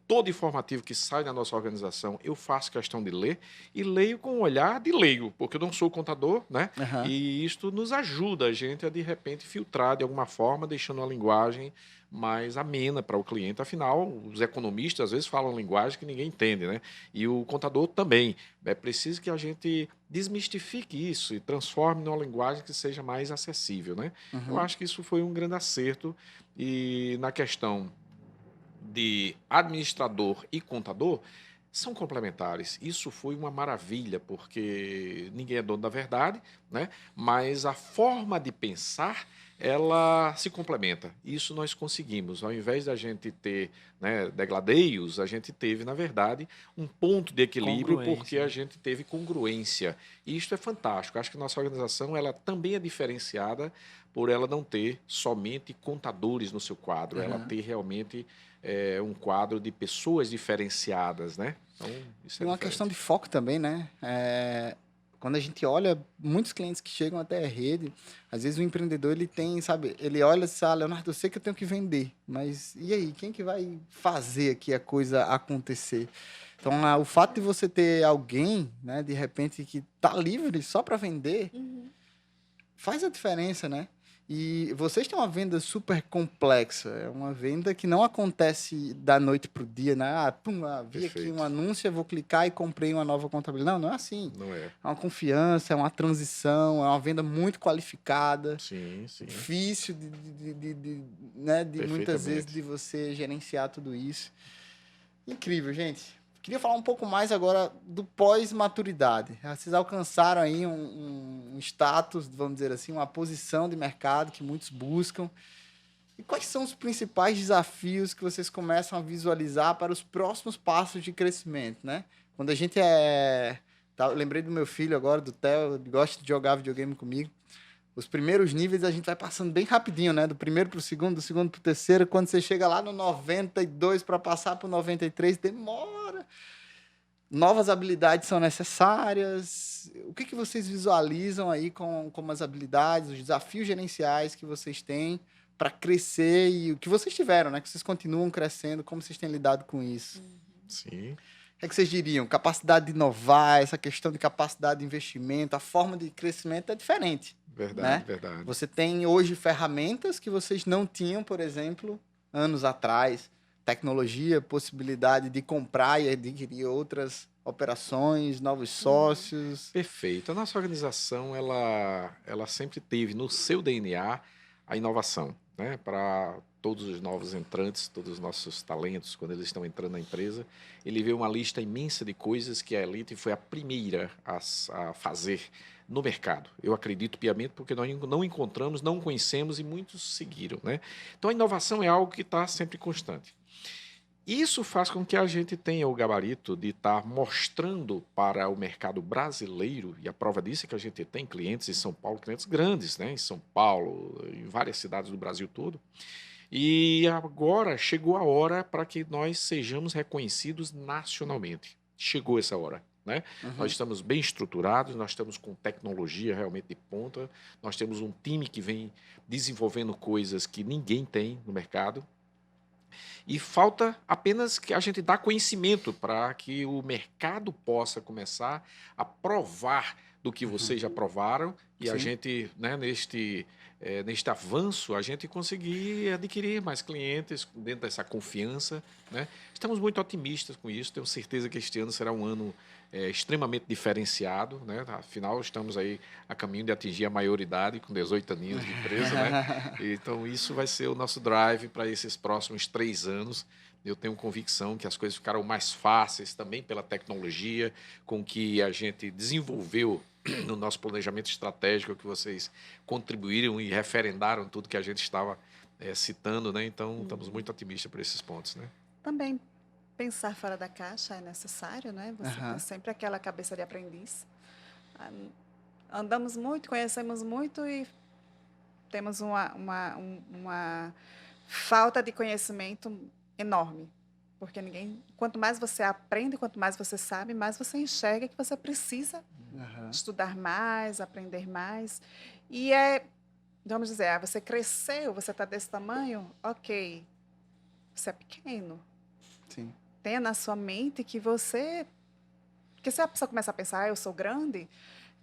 Todo informativo que sai da nossa organização, eu faço questão de ler e leio com um olhar de leigo, porque eu não sou contador, né? E isto nos ajuda a gente a, de repente, filtrar de alguma forma, deixando a linguagem mais amena para o cliente. Afinal, os economistas às vezes falam linguagem que ninguém entende, né? E o contador também. É preciso que a gente desmistifique isso e transforme numa linguagem que seja mais acessível, né? Eu acho que isso foi um grande acerto. E na questão de administrador e contador, são complementares. Isso foi uma maravilha, porque ninguém é dono da verdade, né? Mas a forma de pensar, ela se complementa. Isso nós conseguimos. Ao invés da gente ter, né, degladeios, a gente teve, na verdade, um ponto de equilíbrio, porque a gente teve congruência. E isto é fantástico. Acho que nossa organização ela também é diferenciada por ela não ter somente contadores no seu quadro, ela ter realmente um quadro de pessoas diferenciadas, né? Então, isso é uma diferente. questão de foco também, né? Quando a gente olha, muitos clientes que chegam até a rede, às vezes o empreendedor, ele tem, sabe, ele olha e diz, Leonardo, eu sei que eu tenho que vender, mas e aí, quem que vai fazer aqui a coisa acontecer? Então, o fato de você ter alguém, né, de repente, que tá livre só para vender, faz a diferença, né? E vocês têm uma venda super complexa, é uma venda que não acontece da noite para o dia, né? Vi aqui um anúncio, eu vou clicar e comprei uma nova contabilidade. Não, não é assim. Não é. É uma confiança, é uma transição, é uma venda muito qualificada. Sim, sim. Difícil de muitas vezes de você gerenciar tudo isso. Incrível, gente. Queria falar um pouco mais agora do pós-maturidade. Vocês alcançaram aí um status, vamos dizer assim, uma posição de mercado que muitos buscam. E quais são os principais desafios que vocês começam a visualizar para os próximos passos de crescimento, né? Quando a gente eu lembrei do meu filho agora, do Theo, ele gosta de jogar videogame comigo. Os primeiros níveis a gente vai passando bem rapidinho, né? Do primeiro para o segundo, do segundo para o terceiro. Quando você chega lá no 92 para passar para o 93, demora. Novas habilidades são necessárias. O que vocês visualizam aí como as habilidades, os desafios gerenciais que vocês têm para crescer e o que vocês tiveram, né? Que vocês continuam crescendo, como vocês têm lidado com isso? Sim. O que vocês diriam? Capacidade de inovar, essa questão de capacidade de investimento, a forma de crescimento é diferente. Verdade, né? verdade. Você tem hoje ferramentas que vocês não tinham, por exemplo, anos atrás. Tecnologia, possibilidade de comprar e adquirir outras operações, novos sócios. Perfeito. A nossa organização, ela sempre teve no seu DNA a inovação, né? Para todos os novos entrantes, todos os nossos talentos, quando eles estão entrando na empresa, ele vê uma lista imensa de coisas que a Elite foi a primeira a fazer no mercado. Eu acredito piamente porque nós não encontramos, não conhecemos e muitos seguiram, né? Então a inovação é algo que está sempre constante. Isso faz com que a gente tenha o gabarito de estar mostrando para o mercado brasileiro, e a prova disso é que a gente tem clientes em São Paulo, clientes grandes, né? Em São Paulo, em várias cidades do Brasil todo. E agora chegou a hora para que nós sejamos reconhecidos nacionalmente. Chegou essa hora. Né? Nós estamos bem estruturados, nós estamos com tecnologia realmente de ponta, nós temos um time que vem desenvolvendo coisas que ninguém tem no mercado. E falta apenas que a gente dá conhecimento para que o mercado possa começar a provar do que vocês já provaram e a gente, né, neste avanço, a gente conseguir adquirir mais clientes dentro dessa confiança. Né? Estamos muito otimistas com isso, tenho certeza que este ano será um ano extremamente diferenciado. Né? Afinal, estamos aí a caminho de atingir a maioridade com 18 aninhos de empresa. Né? Então, isso vai ser o nosso drive para esses próximos 3 anos. Eu tenho convicção que as coisas ficaram mais fáceis também pela tecnologia, com que a gente desenvolveu no nosso planejamento estratégico, que vocês contribuíram e referendaram tudo que a gente estava citando, né? Então, estamos muito otimistas por esses pontos, né? Também pensar fora da caixa é necessário, né? Você tem sempre aquela cabeça de aprendiz. Andamos muito, conhecemos muito e temos uma falta de conhecimento enorme. Porque quanto mais você aprende, quanto mais você sabe, mais você enxerga que você precisa estudar mais, aprender mais. E vamos dizer, você cresceu, você está desse tamanho, ok, você é pequeno. Sim. Tenha na sua mente que porque se a pessoa começa a pensar, eu sou grande,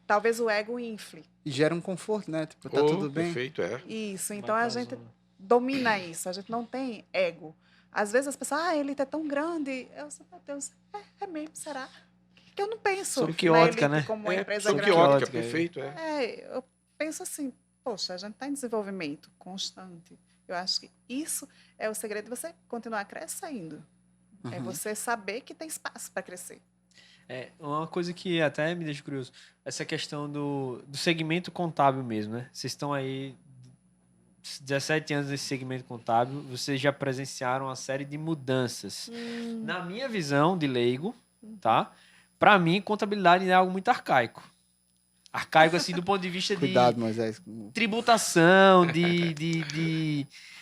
talvez o ego infle. E gera um conforto, né? Tipo, tá tudo bem. Perfeito, Isso, Vai então pra a gente zona. domina isso, a gente não tem ego. Às vezes as pessoas, ele é tão grande. Eu sei, meu Deus, é mesmo, será? Que eu não penso Sob que ótica, elite né? como uma empresa sob que grande. ótica, ótica, perfeito, Eu penso assim, poxa, a gente está em desenvolvimento constante. Eu acho que isso é o segredo de você continuar crescendo. É você saber que tem espaço para crescer. Uma coisa que até me deixa curioso, essa questão do segmento contábil mesmo, né? Vocês estão aí 17 anos nesse segmento contábil, vocês já presenciaram uma série de mudanças. Na minha visão de leigo, tá? Para mim, contabilidade é algo muito arcaico. Arcaico, assim, do ponto de vista Cuidado, de Moisés. tributação,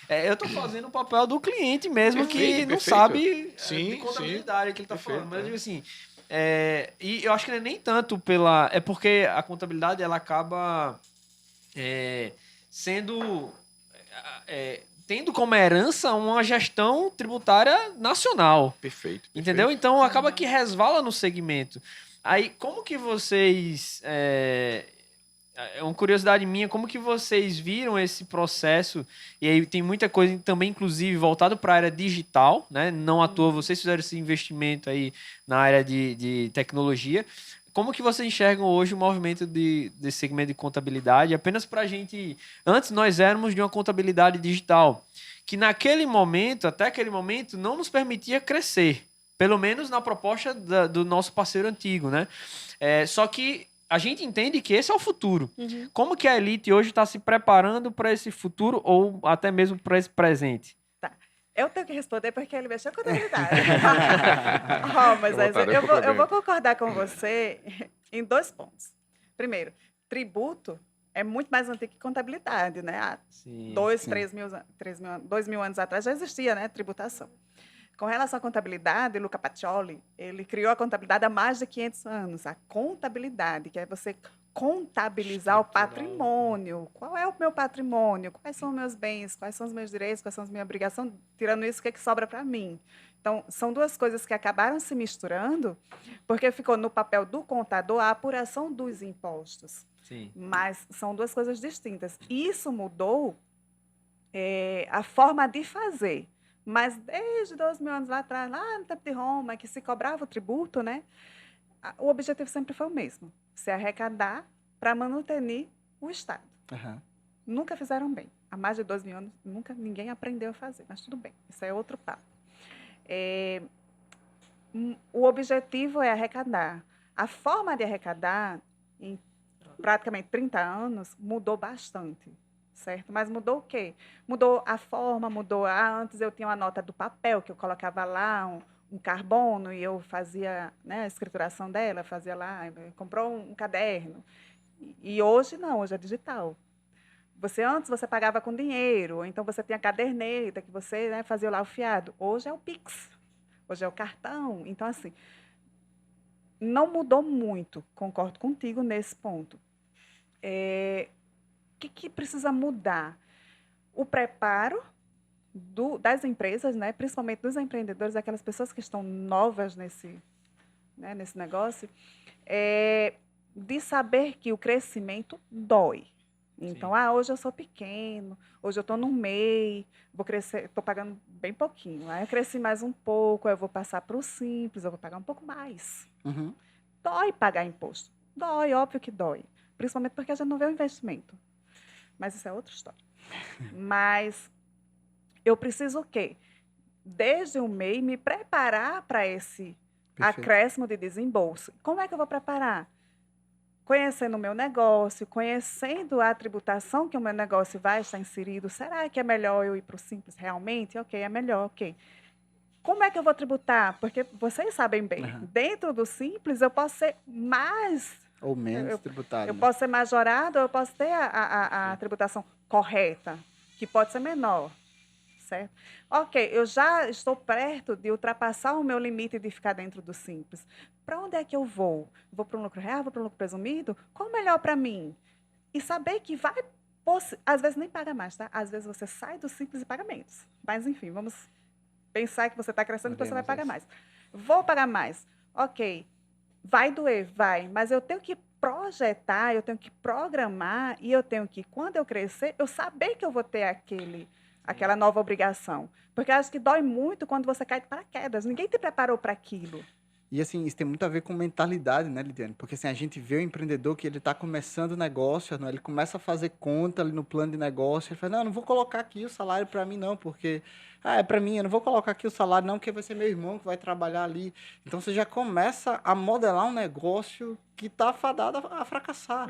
eu tô fazendo o papel do cliente mesmo que não sabe de contabilidade que ele tá falando. Mas eu digo assim, e eu acho que não é nem tanto pela... É porque a contabilidade, ela acaba sendo... tendo como herança uma gestão tributária nacional. Perfeito. Entendeu? Então, acaba que resvala no segmento. Aí, como que vocês... É uma curiosidade minha, como que vocês viram esse processo? E aí tem muita coisa também, inclusive, voltado para a área digital, né? Não à toa, vocês fizeram esse investimento aí na área de tecnologia. Como que vocês enxergam hoje o movimento desse segmento de contabilidade? Apenas para a gente... Antes, nós éramos de uma contabilidade digital, que naquele momento, até aquele momento, não nos permitia crescer. Pelo menos na proposta do nosso parceiro antigo, né? Só que a gente entende que esse é o futuro. Como que a Elite hoje está se preparando para esse futuro ou até mesmo para esse presente? Eu tenho que responder porque ele mexeu com a contabilidade. Mas eu vou concordar com você em 2 pontos. Primeiro, tributo é muito mais antigo que contabilidade, né? Há 2 mil anos atrás já existia, né, tributação. Com relação à contabilidade, Luca Pacioli, ele criou a contabilidade há mais de 500 anos. A contabilidade, que é você contabilizar o patrimônio. Qual é o meu patrimônio? Quais são os meus bens? Quais são os meus direitos? Quais são as minhas obrigações? Tirando isso, o que é que sobra para mim? Então, são 2 coisas que acabaram se misturando, porque ficou no papel do contador a apuração dos impostos. Sim. Mas são 2 coisas distintas. Isso mudou a forma de fazer. Mas desde 2 mil anos lá atrás, lá no tempo de Roma, que se cobrava o tributo, né? O objetivo sempre foi o mesmo: se arrecadar para manter o Estado. Nunca fizeram bem. Há mais de 2 mil anos, nunca ninguém aprendeu a fazer, mas tudo bem, isso é outro papo. O objetivo é arrecadar. A forma de arrecadar, em praticamente 30 anos, mudou bastante. Certo? Mas mudou o quê? Mudou a forma, antes eu tinha uma nota do papel, que eu colocava lá um carbono e eu fazia, né, a escrituração dela, fazia lá, comprou um caderno. E hoje não, hoje é digital. Antes você pagava com dinheiro, ou então você tinha caderneta, que você, né, fazia lá o fiado. Hoje é o Pix, hoje é o cartão. Então, assim, não mudou muito, concordo contigo nesse ponto. O que precisa mudar? O preparo das empresas, né, principalmente dos empreendedores, aquelas pessoas que estão novas nesse negócio, de saber que o crescimento dói. Então, hoje eu sou pequeno, hoje eu estou no MEI, vou crescer, estou pagando bem pouquinho. Aí eu cresci mais um pouco, eu vou passar para o Simples, eu vou pagar um pouco mais. Dói pagar imposto. Dói, óbvio que dói. Principalmente porque a gente não vê o investimento. Mas isso é outra história. Mas eu preciso o quê? Desde o MEI, me preparar para esse acréscimo de desembolso. Como é que eu vou preparar? Conhecendo o meu negócio, conhecendo a tributação que o meu negócio vai estar inserido. Será que é melhor eu ir para o Simples realmente? Ok, é melhor, ok. Como é que eu vou tributar? Porque vocês sabem bem, dentro do Simples eu posso ser mais... Ou menos tributado. Eu posso ser majorado, ou eu posso ter a tributação correta, que pode ser menor, certo? Ok, eu já estou perto de ultrapassar o meu limite de ficar dentro do simples. Para onde é que eu vou? Vou para um lucro real? Vou para um lucro presumido? Qual o melhor para mim? E saber que vai, às vezes nem paga mais, tá? Às vezes você sai do simples e paga menos. Mas enfim, vamos pensar que você está crescendo e você vai pagar mais. Vou pagar mais. Ok, vai doer, vai, mas eu tenho que projetar, eu tenho que programar e eu tenho que, quando eu crescer, eu saber que eu vou ter aquela nova obrigação. Porque eu acho que dói muito quando você cai de paraquedas. Ninguém te preparou para aquilo. E assim, isso tem muito a ver com mentalidade, né, Lidiane? Porque assim, a gente vê o empreendedor que ele está começando o negócio, né? Ele começa a fazer conta ali no plano de negócio, ele fala, não, eu não vou colocar aqui o salário para mim não, porque é para mim, eu não vou colocar aqui o salário não, porque vai ser meu irmão que vai trabalhar ali. Então você já começa a modelar um negócio que está fadado a fracassar.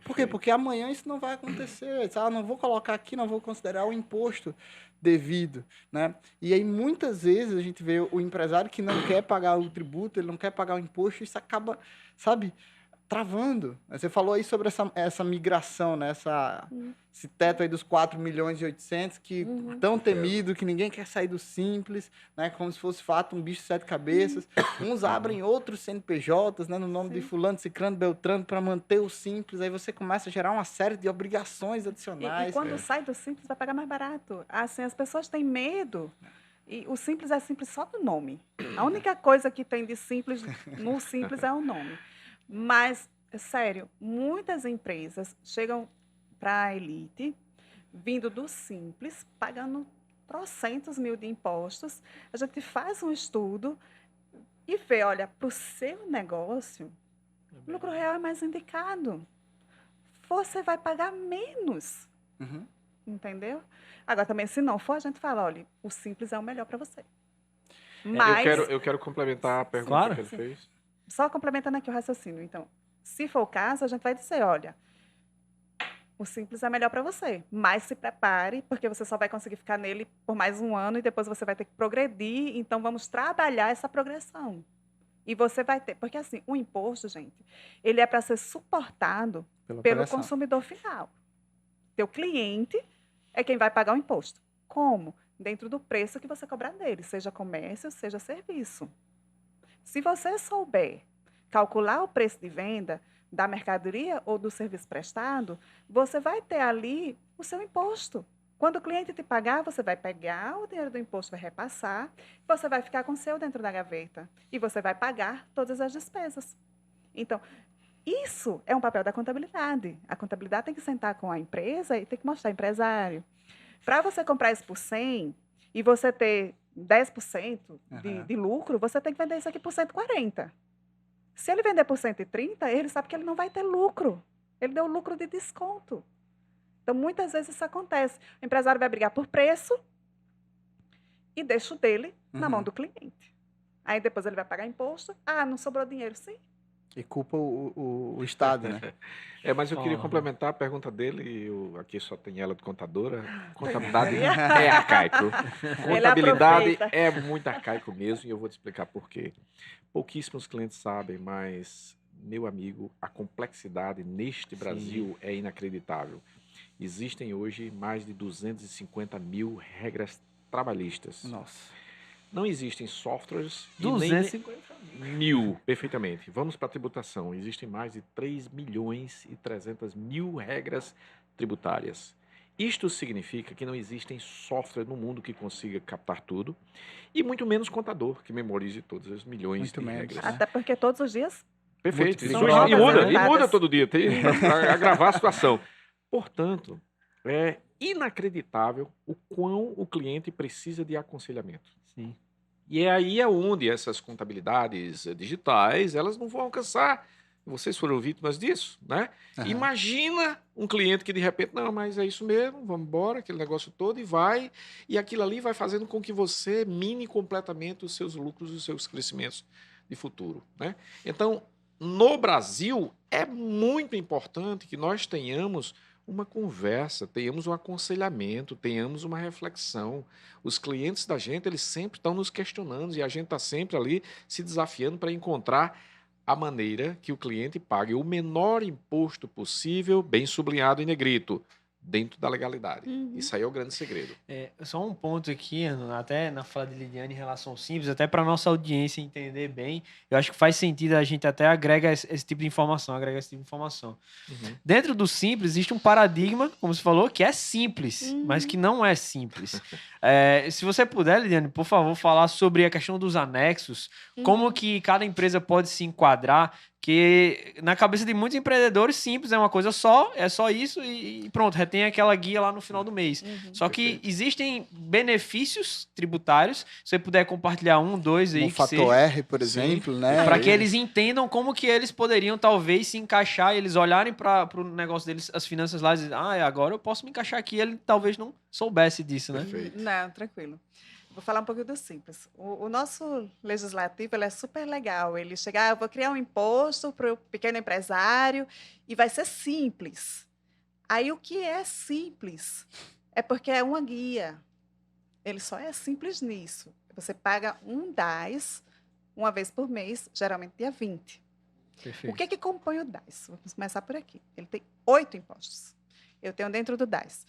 Por quê? Porque amanhã isso não vai acontecer. Sabe? Não vou colocar aqui, não vou considerar o imposto devido, né? E aí muitas vezes a gente vê o empresário que não quer pagar o tributo, ele não quer pagar o imposto, e isso acaba, sabe, travando. Você falou aí sobre essa migração, né? Esse teto aí dos 4.800.000, que tão temido, que ninguém quer sair do simples, né? Como se fosse fato um bicho de 7 cabeças. Uns abrem outros CNPJs, né? No nome de fulano, ciclano, beltrano, para manter o simples. Aí você começa a gerar uma série de obrigações adicionais. E quando sai do simples, vai pagar mais barato. Assim, as pessoas têm medo. E o simples é simples só no nome. A única coisa que tem de simples no simples é o nome. Mas, sério, muitas empresas chegam para a elite, vindo do simples, pagando trocentos mil de impostos. A gente faz um estudo e vê, olha, para o seu negócio, o lucro real é mais indicado. Você vai pagar menos. Entendeu? Agora, também, se não for, a gente fala, olha, o simples é o melhor para você. Mas, Eu quero complementar a pergunta que ele fez. Só complementando aqui o raciocínio. Então, se for o caso, a gente vai dizer, olha, o simples é melhor para você, mas se prepare, porque você só vai conseguir ficar nele por mais um ano e depois você vai ter que progredir, então vamos trabalhar essa progressão. E você vai ter, porque assim, o imposto, gente, ele é para ser suportado pelo consumidor final. Teu cliente é quem vai pagar o imposto. Como? Dentro do preço que você cobrar dele, seja comércio, seja serviço. Se você souber calcular o preço de venda da mercadoria ou do serviço prestado, você vai ter ali o seu imposto. Quando o cliente te pagar, você vai pegar o dinheiro do imposto, vai repassar, você vai ficar com o seu dentro da gaveta e você vai pagar todas as despesas. Então, isso é um papel da contabilidade. A contabilidade tem que sentar com a empresa e tem que mostrar ao empresário. Para você comprar isso por 100 e você ter 10% de lucro, você tem que vender isso aqui por 140. Se ele vender por 130, ele sabe que ele não vai ter lucro. Ele deu lucro de desconto. Então, muitas vezes isso acontece. O empresário vai brigar por preço e deixa o dele na mão do cliente. Aí depois ele vai pagar imposto. Ah, não sobrou dinheiro, sim. E culpa o Estado, né? Mas eu queria complementar a pergunta dele. Aqui só tem ela de contadora. Contabilidade é arcaico. Contabilidade é muito arcaico mesmo, e eu vou te explicar por quê. Pouquíssimos clientes sabem, mas, meu amigo, a complexidade neste Brasil é inacreditável. Existem hoje mais de 250 mil regras trabalhistas. Nossa. Não existem softwares 250 mil, perfeitamente. Vamos para a tributação. Existem mais de 3.300.000 regras tributárias. Isto significa que não existem software no mundo que consiga captar tudo, e muito menos contador que memorize todas as milhões de regras. Até porque todos os dias... Perfeito. São E muda todo dia, tem para agravar a situação. Portanto, é inacreditável o quão o cliente precisa de aconselhamento. Sim. E é aí onde essas contabilidades digitais, elas não vão alcançar. Vocês foram vítimas disso, né? Imagina um cliente que de repente, não, mas é isso mesmo, vamos embora, aquele negócio todo, e aquilo ali vai fazendo com que você mine completamente os seus lucros e os seus crescimentos de futuro, né? Então, no Brasil, é muito importante que nós tenhamos uma conversa, tenhamos um aconselhamento, tenhamos uma reflexão. Os clientes da gente, eles sempre estão nos questionando e a gente está sempre ali se desafiando para encontrar a maneira que o cliente pague o menor imposto possível, bem sublinhado em negrito, dentro da legalidade. Uhum. Isso aí é o grande segredo. Só um ponto aqui, até na fala de Lidiane em relação ao simples, até para nossa audiência entender bem, eu acho que faz sentido a gente até agrega esse tipo de informação, Uhum. Dentro do simples existe um paradigma, como você falou, que é simples, mas que não é simples. Se você puder, Lidiane, por favor, falar sobre a questão dos anexos, como que cada empresa pode se enquadrar, que na cabeça de muitos empreendedores, simples é uma coisa só, é só isso e pronto, retém aquela guia lá no final do mês. Só que Perfeito. existem benefícios tributários, se você puder compartilhar um, dois aí, Um que fator seja, R, por exemplo, né? para que eles entendam como que eles poderiam talvez se encaixar, e eles olharem para o negócio deles, as finanças lá, e dizem, agora eu posso me encaixar aqui, ele talvez não soubesse disso, né? Perfeito. Não, tranquilo. Vou falar um pouquinho do simples. O nosso legislativo ele é super legal. Ele chega, eu vou criar um imposto para o pequeno empresário e vai ser simples. Aí o que é simples? É porque é uma guia. Ele só é simples nisso. Você paga um DAS uma vez por mês, geralmente dia 20. Perfeito. O que compõe o DAS? Vamos começar por aqui. Ele tem 8 impostos. Eu tenho dentro do DAS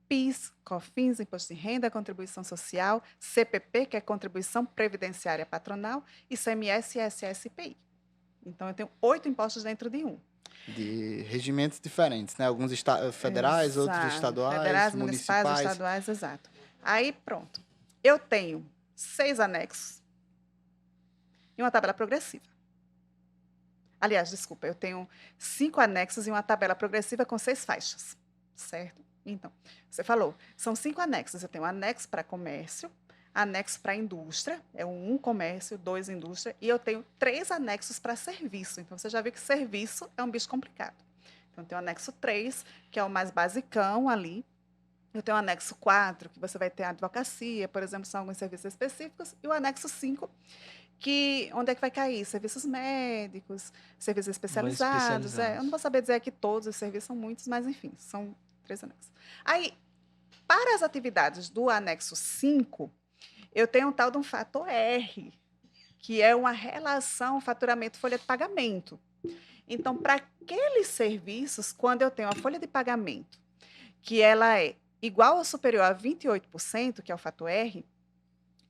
PIS, COFINS, Imposto de Renda, Contribuição Social, CPP, que é Contribuição Previdenciária Patronal, ICMS e SSPI. Então, eu tenho 8 impostos dentro de um. De regimentos diferentes, né? Alguns federais, outros Exato. estaduais, Federais, municipais, estaduais, exato. Aí, pronto. Eu tenho 6 anexos e uma tabela progressiva. Aliás, desculpa, eu tenho 5 anexos e uma tabela progressiva com 6 faixas, certo? Então, você falou, são 5 anexos. Eu tenho anexo para comércio, anexo para indústria, é um comércio, 2 indústria, e eu tenho 3 anexos para serviço. Então, você já viu que serviço é um bicho complicado. Então, eu tenho o anexo 3, que é o mais basicão ali. Eu tenho o anexo 4, que você vai ter a advocacia, por exemplo, são alguns serviços específicos, e o anexo 5, que onde é que vai cair? Serviços médicos, serviços especializados. Eu não vou saber dizer aqui todos os serviços, são muitos, mas enfim, são 3 anexos. Aí, para as atividades do anexo 5, eu tenho um tal de um fator R, que é uma relação faturamento-folha de pagamento. Então, para aqueles serviços, quando eu tenho a folha de pagamento, que ela é igual ou superior a 28%, que é o fator R,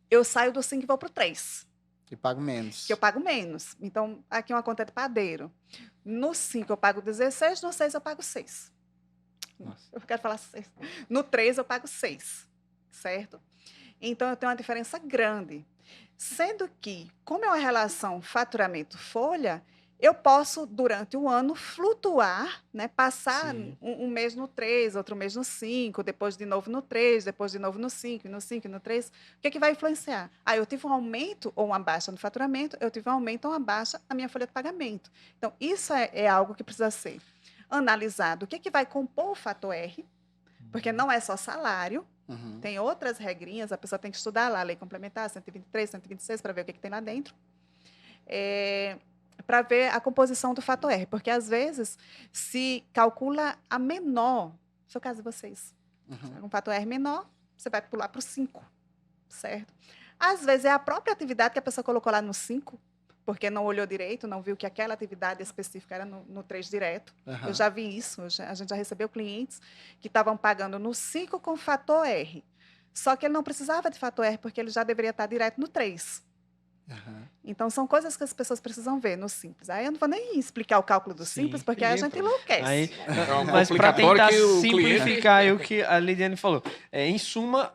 eu saio do 5 e vou para o 3. E pago menos. Que eu pago menos. Então, aqui uma conta de padeiro. No 5 eu pago 16, no 6 eu pago 6. Nossa. Eu quero falar 6. No 3 eu pago 6, certo? Então, eu tenho uma diferença grande. Sendo que, como é uma relação faturamento-folha, eu posso, durante o ano, flutuar, né? Passar um mês no 3, outro mês no 5, depois de novo no 3, depois de novo no 5, no 5 e no 3. O que é que vai influenciar? Eu tive um aumento ou uma baixa no faturamento, eu tive um aumento ou uma baixa na minha folha de pagamento. Então, isso é algo que precisa ser analisado. O que é que vai compor o fator R? Porque não é só salário, tem outras regrinhas, a pessoa tem que estudar lá, a lei complementar, 123, 126, para ver o que tem lá dentro. Para ver a composição do fator R, porque às vezes se calcula a menor, no seu caso de vocês, um fator R menor, você vai pular para o 5, certo? Às vezes é a própria atividade que a pessoa colocou lá no 5, porque não olhou direito, não viu que aquela atividade específica era no 3 direto. Eu já vi isso, a gente já recebeu clientes que estavam pagando no 5 com fator R, só que ele não precisava de fator R, porque ele já deveria estar direto no 3. Então, são coisas que as pessoas precisam ver no simples. Aí eu não vou nem explicar o cálculo do simples, porque aí a gente enlouquece. Mas para tentar simplificar o que a Lidiane falou, em suma,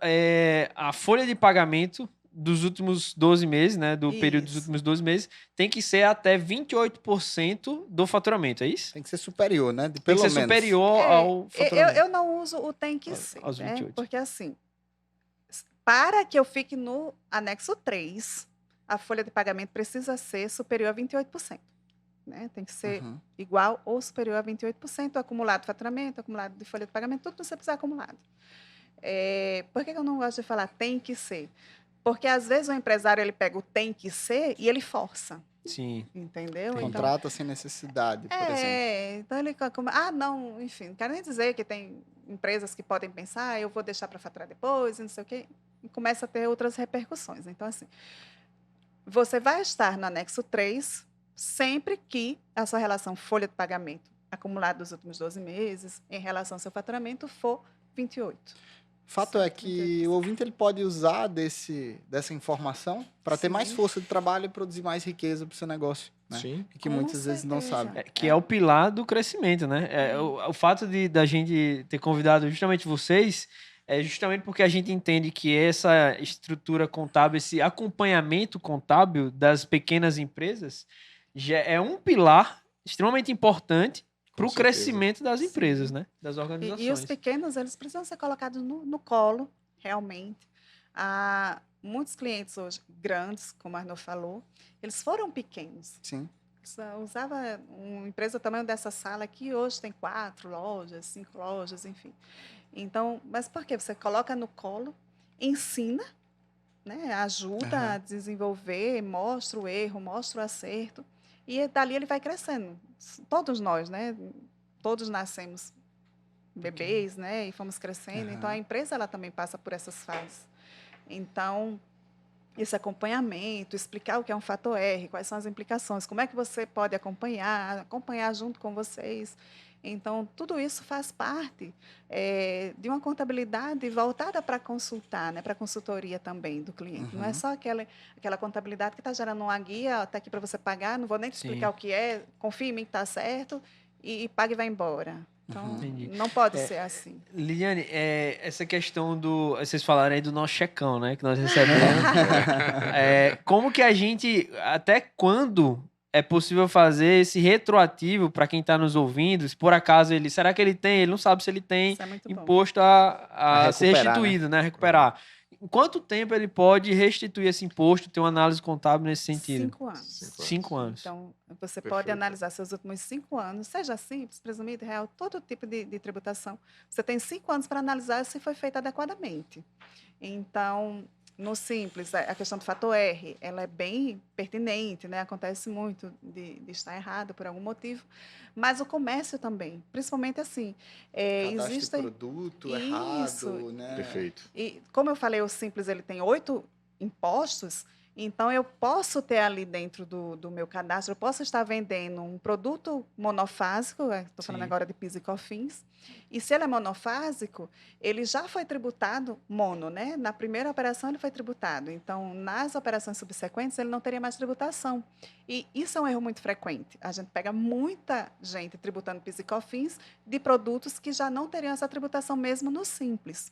a folha de pagamento dos últimos 12 meses, né, do período dos últimos 12 meses, tem que ser até 28% do faturamento, é isso? Tem que ser superior, né? Tem que ser superior ao faturamento. Eu não uso o tem que ser, aos 28. Né? Porque assim, para que eu fique no anexo 3, a folha de pagamento precisa ser superior a 28%. Né? Tem que ser igual ou superior a 28%, acumulado de faturamento, acumulado de folha de pagamento, tudo precisa ser acumulado. Por que eu não gosto de falar tem que ser? Porque, às vezes, o empresário ele pega o tem que ser e ele força. Sim. Entendeu? Contrata sem necessidade, por exemplo. Então ele... não, enfim, não quero nem dizer que tem empresas que podem pensar, eu vou deixar para faturar depois, não sei o quê, e começa a ter outras repercussões. Então, assim, você vai estar no anexo 3 sempre que a sua relação folha de pagamento acumulado dos últimos 12 meses, em relação ao seu faturamento, for 28. Fato é Certo, que entendi. o ouvinte ele pode usar dessa informação para ter mais Sim. força de trabalho e produzir mais riqueza para o seu negócio, né? Sim. E que Com muitas vezes não certeza. sabe. Que é o pilar do crescimento, né? O fato da gente ter convidado justamente vocês é justamente porque a gente entende que essa estrutura contábil, esse acompanhamento contábil das pequenas empresas, já é um pilar extremamente importante Com para o certeza. crescimento das Sim. empresas, né? Das E os organizações. pequenos, eles precisam ser colocados no colo, realmente. Muitos clientes hoje, grandes, como a Arnaud falou, eles foram pequenos. Sim. Usava uma empresa do tamanho dessa sala aqui, hoje tem 4 lojas, 5 lojas, enfim. Então, mas por quê? Você coloca no colo, ensina, né? Ajuda Aham. a desenvolver, mostra o erro, mostra o acerto, e dali ele vai crescendo. Todos nós, né? Todos nascemos bebês, né? E fomos crescendo. Então, a Aham. empresa ela também passa por essas fases. Então, esse acompanhamento, explicar o que é um fator R, quais são as implicações, como é que você pode acompanhar junto com vocês. Então, tudo isso faz parte de uma contabilidade voltada para consultar, né, para consultoria também do cliente. Não é Uhum. só aquela contabilidade que está gerando uma guia, está aqui para você pagar, não vou nem te explicar Sim. o que é, confie em mim que está certo, e pague e vai embora. Então, Uhum. Entendi. não pode É, ser assim. Liliane, essa questão do. Vocês falaram aí do nosso checão, né? Que nós recebemos. Como que a gente. Até quando é possível fazer esse retroativo para quem está nos ouvindo? Se por acaso ele. Será que ele tem? Ele não sabe se ele tem Isso é muito bom. imposto A a ser recuperar, restituído, né? Recuperar. Em quanto tempo ele pode restituir esse imposto, ter uma análise contábil nesse sentido? 5 anos. 5 anos. Então, você Perfeito. pode analisar seus últimos 5 anos, seja simples, presumido, real, todo tipo de tributação. Você tem 5 anos para analisar se foi feito adequadamente. Então, no simples, a questão do fator R, ela é bem pertinente, né? Acontece muito de estar errado por algum motivo, mas o comércio também, principalmente assim, Cadastro de existem... produto Isso. errado, né? Perfeito. E como eu falei, o simples ele tem 8 impostos, então eu posso ter ali dentro do meu cadastro, eu posso estar vendendo um produto monofásico, estou falando Sim. agora de PIS e COFINS, e se ele é monofásico, ele já foi tributado mono, né? Na primeira operação ele foi tributado, então nas operações subsequentes ele não teria mais tributação. E isso é um erro muito frequente. A gente pega muita gente tributando PIS e COFINS de produtos que já não teriam essa tributação mesmo no simples.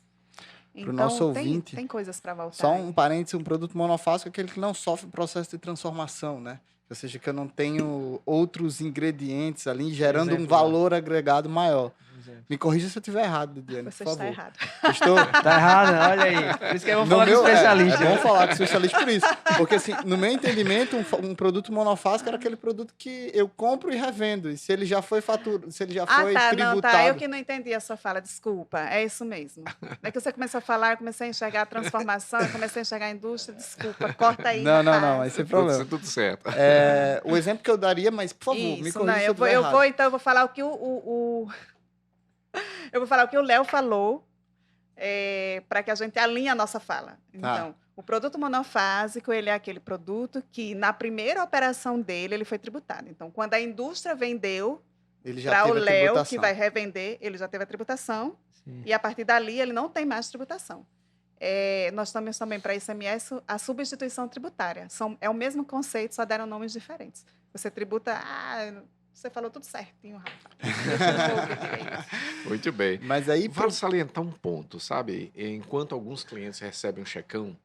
Pro Então, nosso ouvinte, tem coisas para voltar. Só aí. um parênteses, um produto monofásico é aquele que não sofre processo de transformação, né? Ou seja, que eu não tenho outros ingredientes ali gerando um Exemplo, valor agregado maior. Exemplo. Me corrija se eu estiver errado, Diane, Você por está favor. errado. Estou... Tá errado, olha aí. Por isso que eu vou No falar com o meu, especialista. É bom falar com o especialista por isso. Porque, assim, no meu entendimento, um produto monofásico era aquele produto que eu compro e revendo. E se ele já foi se ele já foi Tá, tributado... não, tá. Eu que não entendi a sua fala, desculpa. É isso mesmo. É que você começou a falar, eu comecei a enxergar a transformação, eu comecei a enxergar a indústria, desculpa. Corta aí, Não, rapaz. mas sem Tudo, problema. tudo certo. O exemplo que eu daria, mas, por favor, me Isso, corrija não, se eu estiver errado. então eu vou falar o que eu vou falar o que o Léo falou, para que a gente alinhe a nossa fala. Então, o produto monofásico, ele é aquele produto que, na primeira operação dele, ele foi tributado. Então, quando a indústria vendeu Ele já para o teve a Léo, tributação. que vai revender, ele já teve a tributação, Sim. e a partir dali ele não tem mais tributação. Nós temos também para ICMS a substituição tributária. É o mesmo conceito, só deram nomes diferentes. Você tributa... você falou tudo certinho, rapaz. Deixa eu ver o que é isso. Muito bem. Mas aí, Vale salientar um ponto, sabe? Enquanto alguns clientes recebem um checão,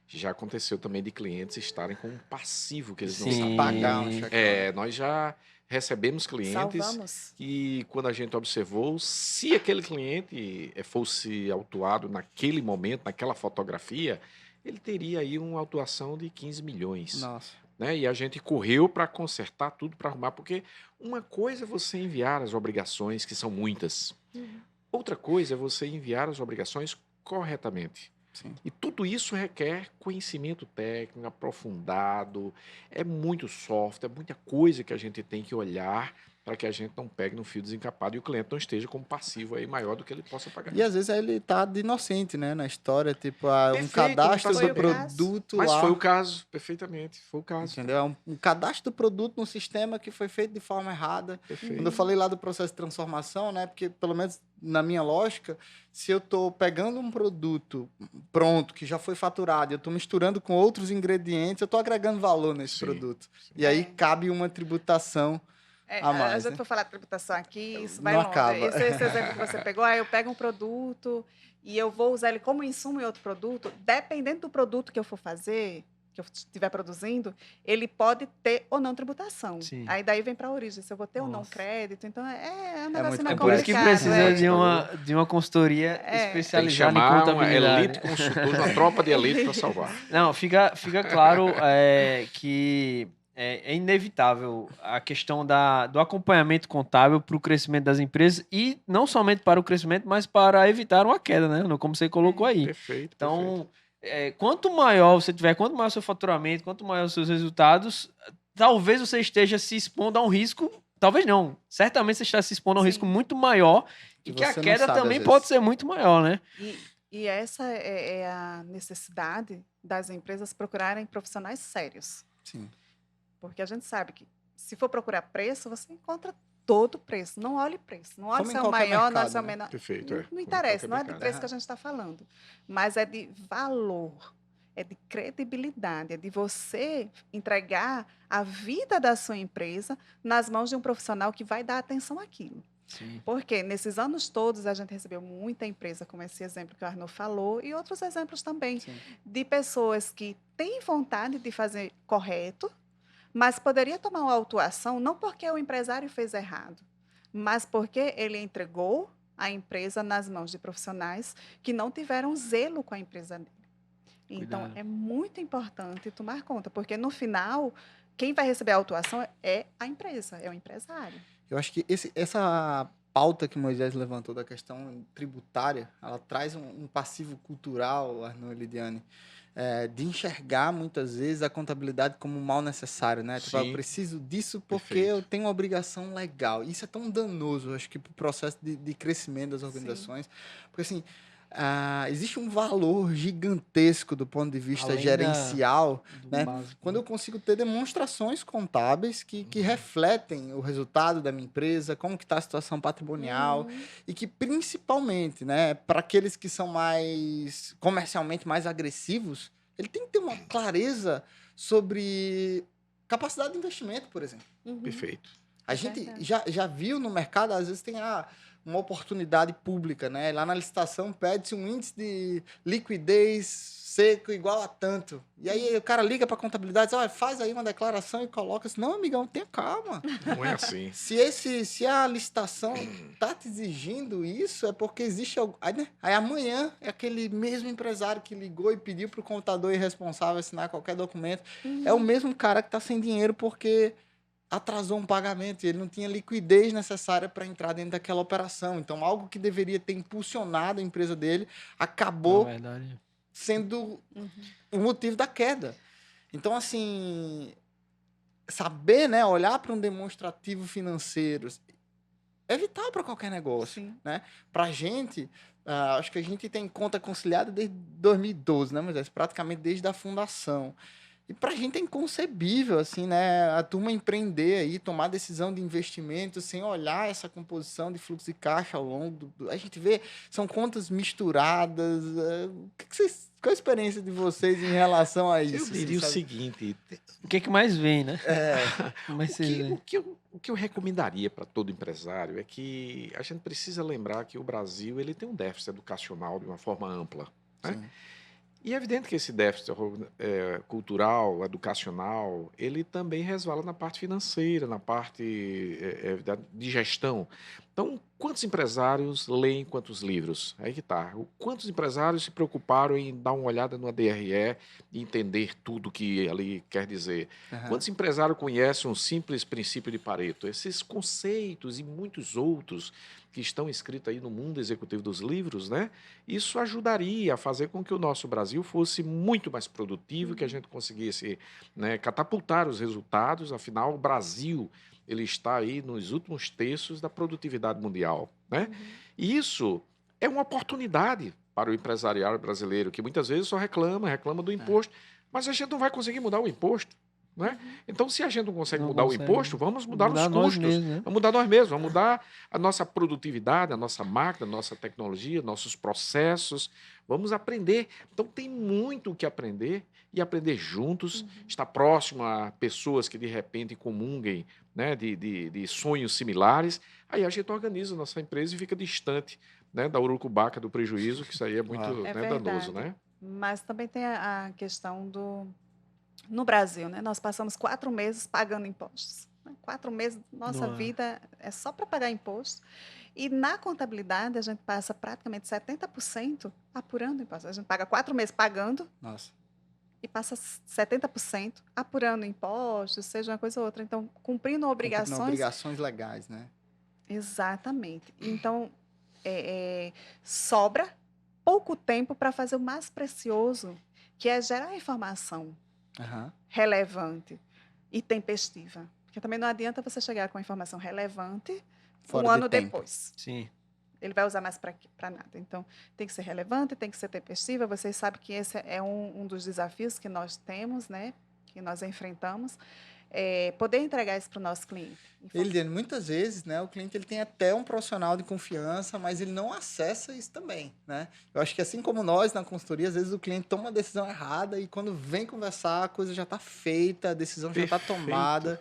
já aconteceu também de clientes estarem com um passivo que eles não Sim. sabem pagar um cheque. Nós já recebemos clientes Salvamos. e quando a gente observou, se aquele cliente fosse autuado naquele momento, naquela fotografia, ele teria aí uma autuação de 15 milhões. Nossa. Né? E a gente correu para consertar tudo, para arrumar, porque uma coisa é você enviar as obrigações, que são muitas. Outra coisa é você enviar as obrigações corretamente. Sim. E tudo isso requer conhecimento técnico aprofundado, é muito software, é muita coisa que a gente tem que olhar para que a gente não pegue no fio desencapado e o cliente não esteja como passivo aí maior do que ele possa pagar. E às vezes ele tá de inocente, né, na história, tipo, um Perfeito, cadastro não tá do sabendo. produto Mas lá. foi o caso, perfeitamente, foi o caso. Entendeu? É um cadastro do produto num sistema que foi feito de forma errada. Perfeito. Quando eu falei lá do processo de transformação, né? Porque, pelo menos na minha lógica, se eu estou pegando um produto pronto, que já foi faturado, eu estou misturando com outros ingredientes, eu estou agregando valor nesse Sim, produto. sim. E aí É. cabe uma tributação a A mais. gente Né? for falar de tributação aqui, isso vai Não longe. acaba. Esse exemplo que você pegou, eu pego um produto e eu vou usar ele como insumo em outro produto, dependendo do produto que eu for fazer, que eu estiver produzindo, ele pode ter ou não tributação. Sim. Aí daí vem para a origem, se eu vou ter ou não Nossa. crédito. Então, um muito negócio meio É por isso que complicado. precisa é. de uma consultoria É. Tem que especializada em chamar uma contabilidade. elite consultor, uma tropa de elite para salvar. Não, fica claro que é inevitável a questão do acompanhamento contábil para o crescimento das empresas e não somente para o crescimento, mas para evitar uma queda, né? Como você colocou aí. Perfeito, perfeito. Então, quanto maior você tiver, quanto maior o seu faturamento, quanto maior os seus resultados, talvez você esteja se expondo a um risco, talvez não, certamente você está se expondo a um Sim. risco muito maior e Que que a você não queda sabe, às também vezes. pode ser muito maior, né? E essa é a necessidade das empresas procurarem profissionais sérios. Sim. Porque a gente sabe que se for procurar preço, você encontra todo o preço. Não olhe preço. Não olhe Como se em é o qualquer maior, não olhe mercado, se é o né? menor. Perfeito, Não, como não em interessa, qualquer não é de mercado. preço que a gente está falando. Mas é de valor, é de credibilidade, é de você entregar a vida da sua empresa nas mãos de um profissional que vai dar atenção àquilo. Sim. Porque nesses anos todos a gente recebeu muita empresa, como esse exemplo que o Arnaud falou, e outros exemplos também, Sim. de pessoas que têm vontade de fazer correto, mas poderia tomar uma autuação não porque o empresário fez errado, mas porque ele entregou a empresa nas mãos de profissionais que não tiveram zelo com a empresa dele. Então, Cuidado. é muito importante tomar conta, porque no final, quem vai receber a autuação é a empresa, é o empresário. Eu acho que essa pauta que Moisés levantou da questão tributária, ela traz um passivo cultural, Arnaud e Lidiane, de enxergar muitas vezes a contabilidade como um mal necessário, né? Tipo, eu Sim. preciso disso porque Perfeito. eu tenho uma obrigação legal. Isso é tão danoso, eu acho que para o processo de crescimento das organizações. Porque assim, existe um valor gigantesco do ponto de vista Além gerencial, do né? básico. Quando eu consigo ter demonstrações contábeis que refletem o resultado da minha empresa, como que está a situação patrimonial, e que principalmente, né, para aqueles que são mais comercialmente mais agressivos, ele tem que ter uma clareza sobre capacidade de investimento, por exemplo. Perfeito. A É gente verdade. já viu no mercado, às vezes tem uma oportunidade pública, né? Lá na licitação pede-se um índice de liquidez seco igual a tanto. E aí o cara liga para a contabilidade e diz, olha, faz aí uma declaração e coloca assim, não, amigão, tenha calma. Não é assim. Se a licitação tá te exigindo isso, é porque existe algo. Aí amanhã é aquele mesmo empresário que ligou e pediu para o contador irresponsável assinar qualquer documento. É o mesmo cara que está sem dinheiro porque atrasou um pagamento e ele não tinha liquidez necessária para entrar dentro daquela operação. Então, algo que deveria ter impulsionado a empresa dele acabou Na verdade. sendo o motivo da queda. Então, assim, saber, né, olhar para um demonstrativo financeiro é vital para qualquer negócio. Sim. Né? Para a gente, acho que a gente tem conta conciliada desde 2012, né, mas praticamente desde a fundação. E para a gente é inconcebível, assim, né, a turma empreender aí, tomar decisão de investimento sem olhar essa composição de fluxo de caixa ao longo A gente vê, são contas misturadas. Qual a experiência de vocês em relação a Eu isso? diria o sabe? seguinte, O que é que mais vem, né? Mas o que eu recomendaria para todo empresário é que a gente precisa lembrar que o Brasil ele tem um déficit educacional de uma forma ampla. Né? Sim. E é evidente que esse déficit cultural, educacional, ele também resvala na parte financeira, na parte de gestão. Então, quantos empresários leem quantos livros? Aí que está. Quantos empresários se preocuparam em dar uma olhada no ADRE e entender tudo que ali quer dizer? Aham. Quantos empresários conhecem um simples princípio de Pareto? Esses conceitos e muitos outros que estão escritos aí no mundo executivo dos livros, né? Isso ajudaria a fazer com que o nosso Brasil fosse muito mais produtivo, que a gente conseguisse, né, catapultar os resultados. Afinal, o Brasil ele está aí nos últimos terços da produtividade mundial, né? E isso é uma oportunidade para o empresariado brasileiro, que muitas vezes só reclama do imposto, mas a gente não vai conseguir mudar o imposto, né? Então, se a gente não consegue Não mudar o consegue. imposto, vamos mudar os nós custos, mesmos, né? vamos mudar nós mesmos, vamos mudar a nossa produtividade, a nossa máquina, a nossa tecnologia, nossos processos, vamos aprender. Então, tem muito o que aprender e aprender juntos, estar próximo a pessoas que, de repente, comunguem, né, de sonhos similares. Aí a gente organiza a nossa empresa e fica distante, né, da urucubaca do prejuízo, que isso aí é muito É né, danoso, verdade. né? Mas também tem a questão do... No Brasil, né? Nós passamos 4 meses pagando impostos. 4 meses, nossa Não é. vida é só para pagar imposto. E na contabilidade, a gente passa praticamente 70% apurando impostos. A gente paga 4 meses pagando Nossa. e passa 70% apurando impostos, seja uma coisa ou outra. Então, cumprindo obrigações. Obrigações legais, né? Exatamente. Então, sobra pouco tempo para fazer o mais precioso, que é gerar informação Aham. relevante e tempestiva. Porque também não adianta você chegar com a informação relevante Fora um de ano tempo. depois. Sim. Ele vai usar mais para nada. Então, tem que ser relevante, tem que ser tempestiva. Vocês sabem que esse é um dos desafios que nós temos, né? Que nós enfrentamos. Poder entregar isso para o nosso cliente. Eliane, muitas vezes, né, o cliente ele tem até um profissional de confiança, mas ele não acessa isso também, né? Eu acho que assim como nós na consultoria, às vezes o cliente toma uma decisão errada e quando vem conversar, a coisa já está feita, a decisão já está Perfeito. tomada.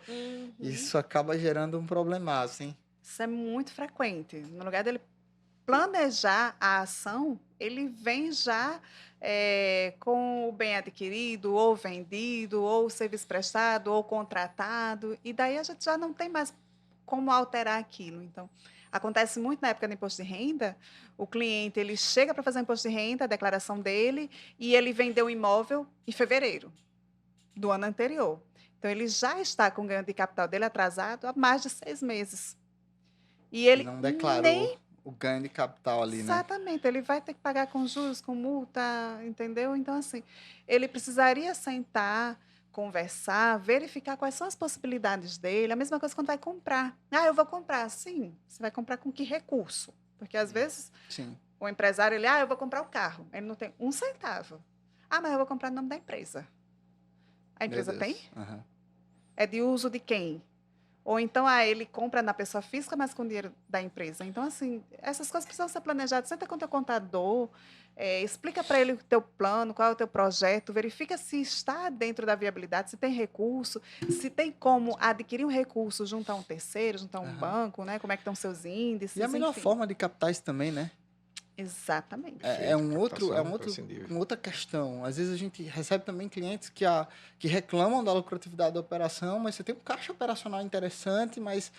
Isso acaba gerando um problemaço, hein? Isso é muito frequente. No lugar dele planejar a ação, ele vem já com o bem adquirido, ou vendido, ou o serviço prestado, ou contratado, e daí a gente já não tem mais como alterar aquilo. Então, acontece muito na época do imposto de renda, o cliente ele chega para fazer o imposto de renda, a declaração dele, e ele vendeu o imóvel em fevereiro do ano anterior. Então, ele já está com o ganho de capital dele atrasado há mais de 6 meses. E ele Não declarou nem o ganho de capital ali, né? Exatamente, ele vai ter que pagar com juros, com multa, entendeu? Então, assim, ele precisaria sentar, conversar, verificar quais são as possibilidades dele. A mesma coisa quando vai comprar. Ah, eu vou comprar. Sim, você vai comprar com que recurso? Porque, às vezes, Sim. o empresário, eu vou comprar o carro. Ele não tem um centavo. Ah, mas eu vou comprar no nome da empresa. A empresa Meu Deus. tem? Aham. É de uso de quem? Ou então, ele compra na pessoa física, mas com dinheiro da empresa. Então, assim, essas coisas precisam ser planejadas. Senta com o teu contador, explica para ele o teu plano, qual é o teu projeto, verifica se está dentro da viabilidade, se tem recurso, se tem como adquirir um recurso junto a um terceiro, junto a um banco, né? Como é que estão seus índices, E a melhor enfim. forma de captar isso também, né? Exatamente. É Captação uma outra questão. Às vezes a gente recebe também clientes que reclamam da lucratividade da operação, mas você tem um caixa operacional interessante, mas,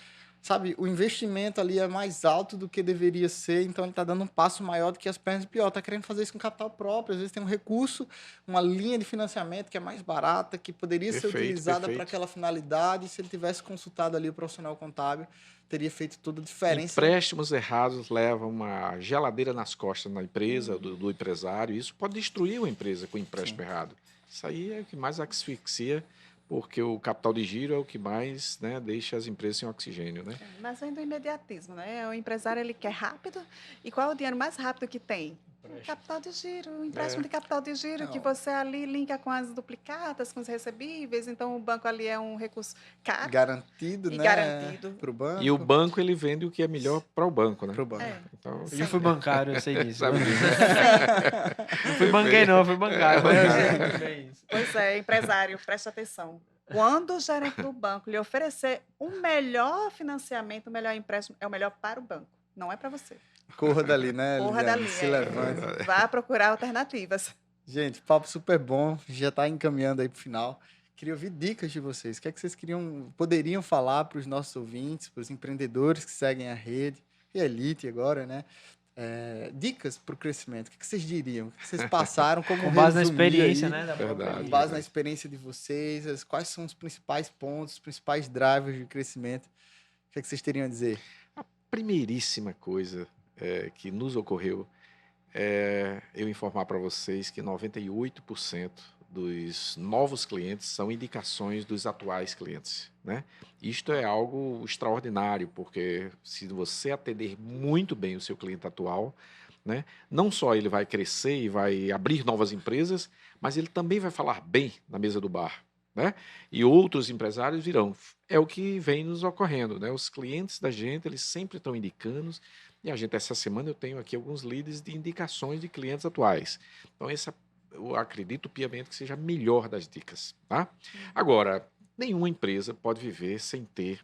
sabe, o investimento ali é mais alto do que deveria ser, então ele está dando um passo maior do que as pernas de pior. Está querendo fazer isso com capital próprio. Às vezes tem um recurso, uma linha de financiamento que é mais barata, que poderia ser Perfeito, utilizada perfeito. para aquela finalidade. Se ele tivesse consultado ali o profissional contábil, teria feito toda a diferença. Empréstimos errados levam uma geladeira nas costas da empresa, do empresário. Isso pode destruir uma empresa com empréstimo errado. Isso aí é o que mais asfixia, porque o capital de giro é o que mais, né, deixa as empresas sem oxigênio, né? Mas vem do imediatismo, né? O empresário ele quer rápido. E qual é o dinheiro mais rápido que tem? Capital de giro, o empréstimo de capital de giro, que você ali linka com as duplicatas, com os recebíveis, então o banco ali é um recurso caro Garantido, e né? garantido. Para o banco. E o banco ele vende o que é melhor para o banco, né? Pro banco. Então, Eu já fui bancário, eu sei disso. sabe disso? Não fui banquei, não, fui bancário. Mas eu sei muito bem isso. Pois é, empresário, preste atenção. Quando o gerente do banco lhe oferecer um melhor financiamento, um melhor empréstimo, é o melhor para o banco, não é para você. Corra dali, né? Corra Liliane? dali. Se levante. Vá procurar alternativas. Gente, papo super bom. Já está encaminhando aí para o final. Queria ouvir dicas de vocês. O que é que vocês poderiam falar para os nossos ouvintes, para os empreendedores que seguem a rede, e a Elite agora, né? Dicas para o crescimento. O que vocês diriam? O que vocês passaram? Como Com base na resumir experiência, aí, né? Da Verdade. própria com vida. base na experiência de vocês, quais são os principais pontos, os principais drivers de crescimento? O que é que vocês teriam a dizer? Primeiríssima coisa que nos ocorreu é eu informar para vocês que 98% dos novos clientes são indicações dos atuais clientes, né? Isto é algo extraordinário, porque se você atender muito bem o seu cliente atual, né, não só ele vai crescer e vai abrir novas empresas, mas ele também vai falar bem na mesa do bar, né? E outros empresários virão. É o que vem nos ocorrendo, né? Os clientes da gente, eles sempre estão indicando, e a gente, essa semana, eu tenho aqui alguns leads de indicações de clientes atuais. Então, essa eu acredito piamente que seja a melhor das dicas, tá? Agora, nenhuma empresa pode viver sem ter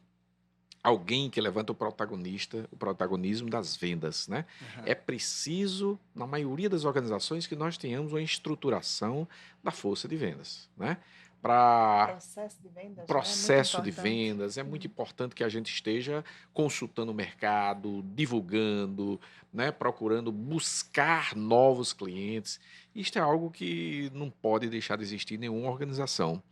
alguém que levanta o protagonismo das vendas, né? É preciso, na maioria das organizações, que nós tenhamos uma estruturação da força de vendas, né? Para Processo de vendas, né? É muito processo de importante. vendas, é muito importante que a gente esteja consultando o mercado, divulgando, né, procurando buscar novos clientes. Isto é algo que não pode deixar de existir em nenhuma organização.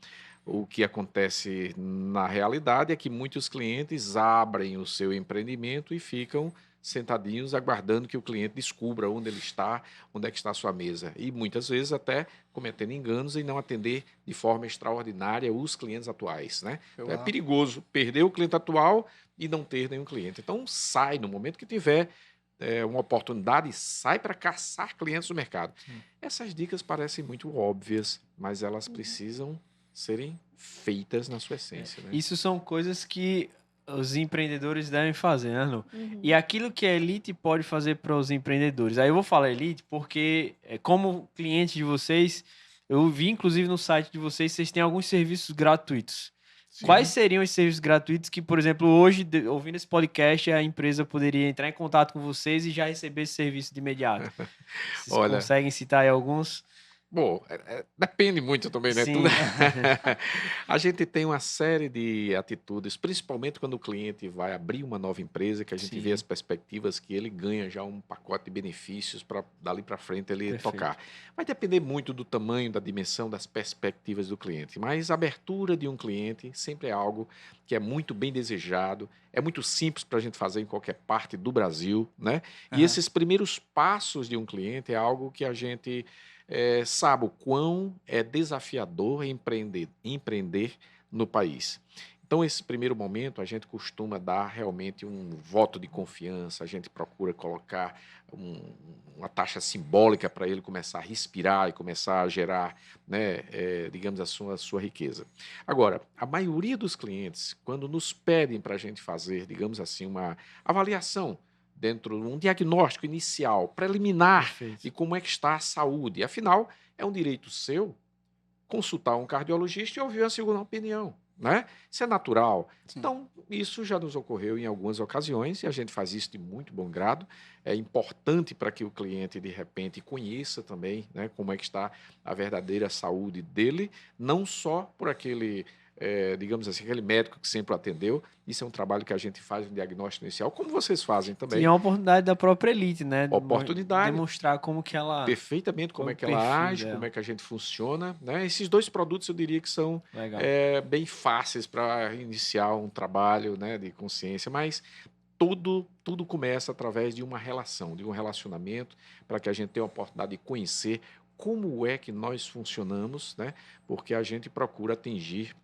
O que acontece na realidade é que muitos clientes abrem o seu empreendimento e ficam sentadinhos aguardando que o cliente descubra onde ele está, onde é que está a sua mesa. E muitas vezes até cometendo enganos e não atender de forma extraordinária os clientes atuais, né? Então é perigoso perder o cliente atual e não ter nenhum cliente. Então sai no momento que tiver uma oportunidade, sai para caçar clientes no mercado. Essas dicas parecem muito óbvias, mas elas precisam serem feitas na sua essência, né? Isso são coisas que os empreendedores devem fazer, né, Lu? E aquilo que a Elite pode fazer para os empreendedores. Aí eu vou falar Elite porque, como cliente de vocês, eu vi inclusive no site de vocês, vocês têm alguns serviços gratuitos. Sim. Quais seriam os serviços gratuitos que, por exemplo, hoje, ouvindo esse podcast, a empresa poderia entrar em contato com vocês e já receber esse serviço de imediato? Vocês Olha, conseguem citar aí alguns? Bom, depende muito também, né? Sim. Tudo... A gente tem uma série de atitudes, principalmente quando o cliente vai abrir uma nova empresa, que a gente Sim. vê as perspectivas que ele ganha já um pacote de benefícios para dali para frente ele Perfeito. tocar. Vai depender muito do tamanho, da dimensão, das perspectivas do cliente. Mas a abertura de um cliente sempre é algo que é muito bem desejado, é muito simples para a gente fazer em qualquer parte do Brasil, né? E esses primeiros passos de um cliente é algo que a gente sabe o quão é desafiador empreender no país. Então, esse primeiro momento, a gente costuma dar realmente um voto de confiança, a gente procura colocar uma taxa simbólica para ele começar a respirar e começar a gerar, né, digamos, a sua riqueza. Agora, a maioria dos clientes, quando nos pedem para a gente fazer, digamos assim, uma avaliação, dentro de um diagnóstico inicial, preliminar, Perfeito. de como é que está a saúde. Afinal, é um direito seu consultar um cardiologista e ouvir uma segunda opinião, né? Isso é natural. Sim. Então, isso já nos ocorreu em algumas ocasiões e a gente faz isso de muito bom grado. É importante para que o cliente, de repente, conheça também, né, como é que está a verdadeira saúde dele, não só por aquele digamos assim, aquele médico que sempre o atendeu. Isso é um trabalho que a gente faz no diagnóstico inicial, como vocês fazem também. E é uma oportunidade da própria Elite, né? Oportunidade. Demonstrar como que ela... Perfeitamente como é que ela age, como é que a gente funciona, né? Esses dois produtos eu diria que são bem fáceis para iniciar um trabalho, né, de consciência, mas tudo começa através de uma relação, de um relacionamento, para que a gente tenha a oportunidade de conhecer como é que nós funcionamos, né? Porque a gente procura atingir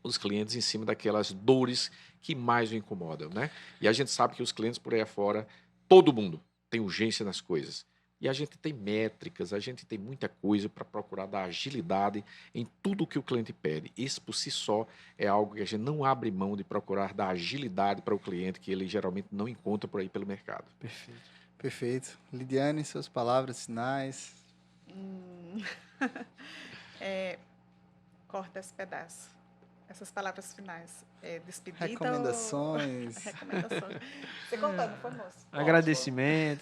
os clientes em cima daquelas dores que mais o incomodam, né? E a gente sabe que os clientes por aí afora, todo mundo tem urgência nas coisas. E a gente tem métricas, a gente tem muita coisa para procurar dar agilidade em tudo que o cliente pede. Isso por si só é algo que a gente não abre mão de procurar dar agilidade para o cliente, que ele geralmente não encontra por aí pelo mercado. Perfeito. Perfeito. Lidiane, suas palavras finais. Corta esse pedaço. Essas palavras finais. Despedida Recomendações. ou... Recomendações. Você contou, não foi, moço? Agradecimento.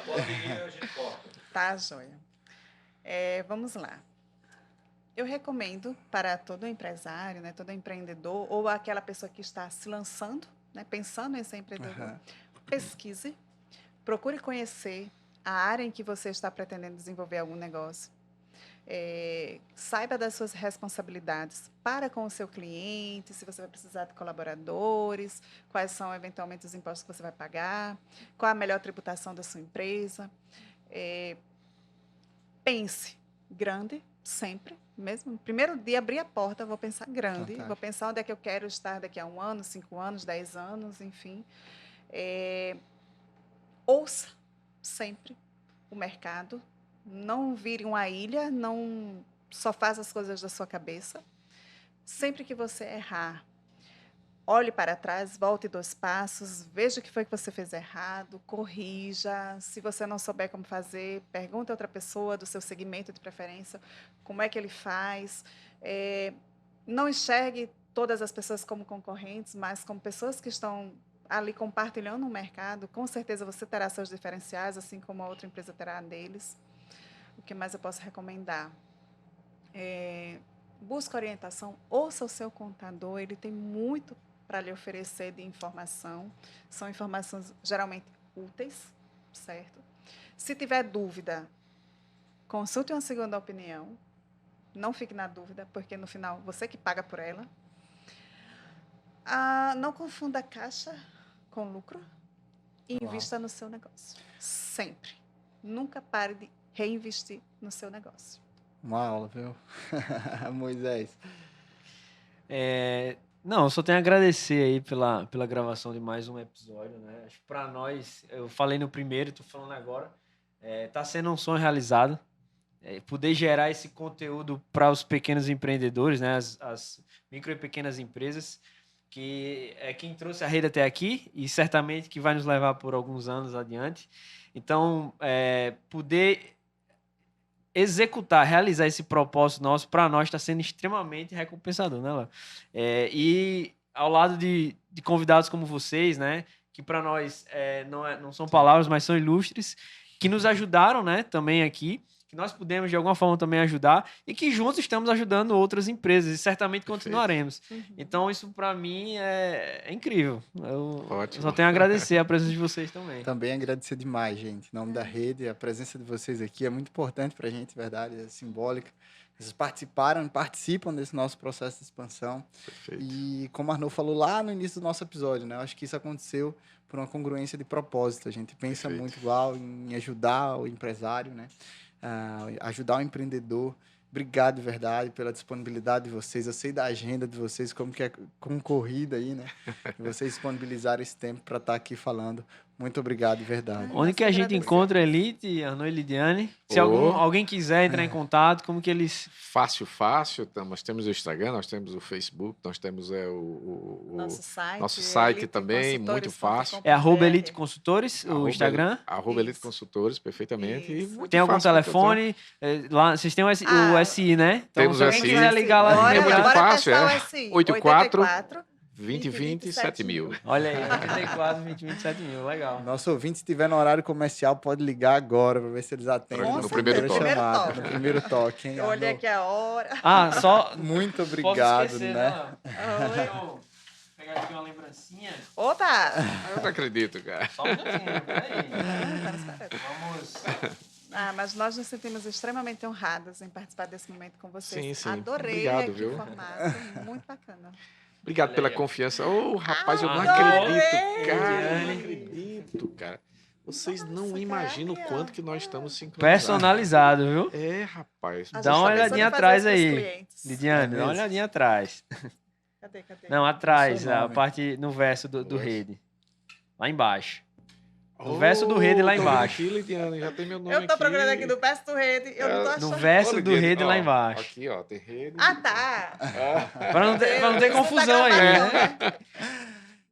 Pode ir, a gente corta. Tá, joia. Vamos lá. Eu recomendo para todo empresário, né, todo empreendedor, ou aquela pessoa que está se lançando, né, pensando em ser empreendedor, pesquise, procure conhecer a área em que você está pretendendo desenvolver algum negócio. Saiba das suas responsabilidades para com o seu cliente, se você vai precisar de colaboradores, quais são eventualmente os impostos que você vai pagar, qual a melhor tributação da sua empresa. Pense grande, sempre. Mesmo no primeiro dia, abrir a porta, eu vou pensar grande. Fantástico. Vou pensar onde é que eu quero estar daqui a 1 ano, 5 anos, 10 anos, enfim. Ouça sempre o mercado. Não vire uma ilha, não só faça as coisas da sua cabeça. Sempre que você errar, olhe para trás, volte 2 passos, veja o que foi que você fez errado, corrija. Se você não souber como fazer, pergunte a outra pessoa do seu segmento de preferência como é que ele faz. Não enxergue todas as pessoas como concorrentes, mas como pessoas que estão ali compartilhando o mercado. Com certeza você terá seus diferenciais, assim como a outra empresa terá deles. O que mais eu posso recomendar? Busque orientação, ouça o seu contador, ele tem muito para lhe oferecer de informação. São informações geralmente úteis, certo? Se tiver dúvida, consulte uma segunda opinião. Não fique na dúvida, porque no final você que paga por ela. Não confunda caixa com lucro e invista no seu negócio. Sempre. Nunca pare de reinvestir no seu negócio. Uma aula, viu? Moisés. Não, eu só tenho a agradecer aí pela gravação de mais um episódio, né? Acho que para nós, eu falei no primeiro, tô falando agora, tá sendo um sonho realizado. Poder gerar esse conteúdo para os pequenos empreendedores, né? As micro e pequenas empresas, que é quem trouxe a rede até aqui e certamente que vai nos levar por alguns anos adiante. Então, poder executar, realizar esse propósito nosso, para nós está sendo extremamente recompensador, né, Léo? E ao lado de convidados como vocês, né, que para nós não são palavras, mas são ilustres, que nos ajudaram, né, também aqui, que nós pudemos de alguma forma também ajudar e que juntos estamos ajudando outras empresas e certamente continuaremos. Então isso para mim é incrível. Eu só tenho a agradecer a presença de vocês também. Também agradecer demais, gente. Em nome da rede, a presença de vocês aqui é muito importante para a gente, verdade, é simbólica. Vocês participam desse nosso processo de expansão. Perfeito. E como a Arnaud falou lá no início do nosso episódio, né? Eu acho que isso aconteceu por uma congruência de propósito. A gente pensa Perfeito. muito igual em ajudar o empresário, né? Ajudar o empreendedor. Obrigado de verdade pela disponibilidade de vocês. Eu sei da agenda de vocês, como que é concorrida aí, né? E vocês disponibilizaram esse tempo para estar aqui falando. Muito obrigado de verdade. Onde que a gente encontra a Elite, Arnaud e Lidiane? Se alguém quiser entrar em contato, como que eles... Fácil. Nós temos o Instagram, nós temos o Facebook, nós temos nosso site também, muito fácil. É @Elite Consultores, o Instagram. @Elite Consultores, perfeitamente. E muito tem algum fácil, telefone? Lá, vocês têm o SI, né? Então, temos se alguém SI. quiser ligar lá... É muito fácil, 84 2020 7000. Olha aí, 84 2020 7000, legal. Nosso ouvinte, se estiver no horário comercial, pode ligar agora para ver se eles atendem No primeiro toque. No primeiro toque, hein? Eu olhei aqui a hora. Só... Muito Posso obrigado, esquecer, né? Vou pegar aqui uma lembrancinha. Opa! Eu não acredito, cara. Só um minutinho, peraí. Vamos... Mas nós nos sentimos extremamente honrados em participar desse momento com vocês. Sim. Adorei Obrigado, aqui viu? o formato, muito bacana. Obrigado pela confiança. Rapaz, eu não Adorei! acredito, cara. Eu não acredito, cara. Vocês não imaginam o quanto que nós estamos sincronizados. Personalizado, viu? Rapaz. Dá uma olhadinha atrás aí, Lidiane. É Dá uma mesmo? olhadinha atrás. Cadê? Não, atrás, Seu nome. a parte no verso do verso. rede. Lá embaixo. O verso do rede lá tô vendo embaixo. Aqui, Lidiane, já tem meu nome Eu tô procurando aqui no verso do rede, eu não tô achando. No verso Olha, do Lidiane, rede lá embaixo. Aqui, ó, tem rede. Tá. Pra não ter confusão aí, né?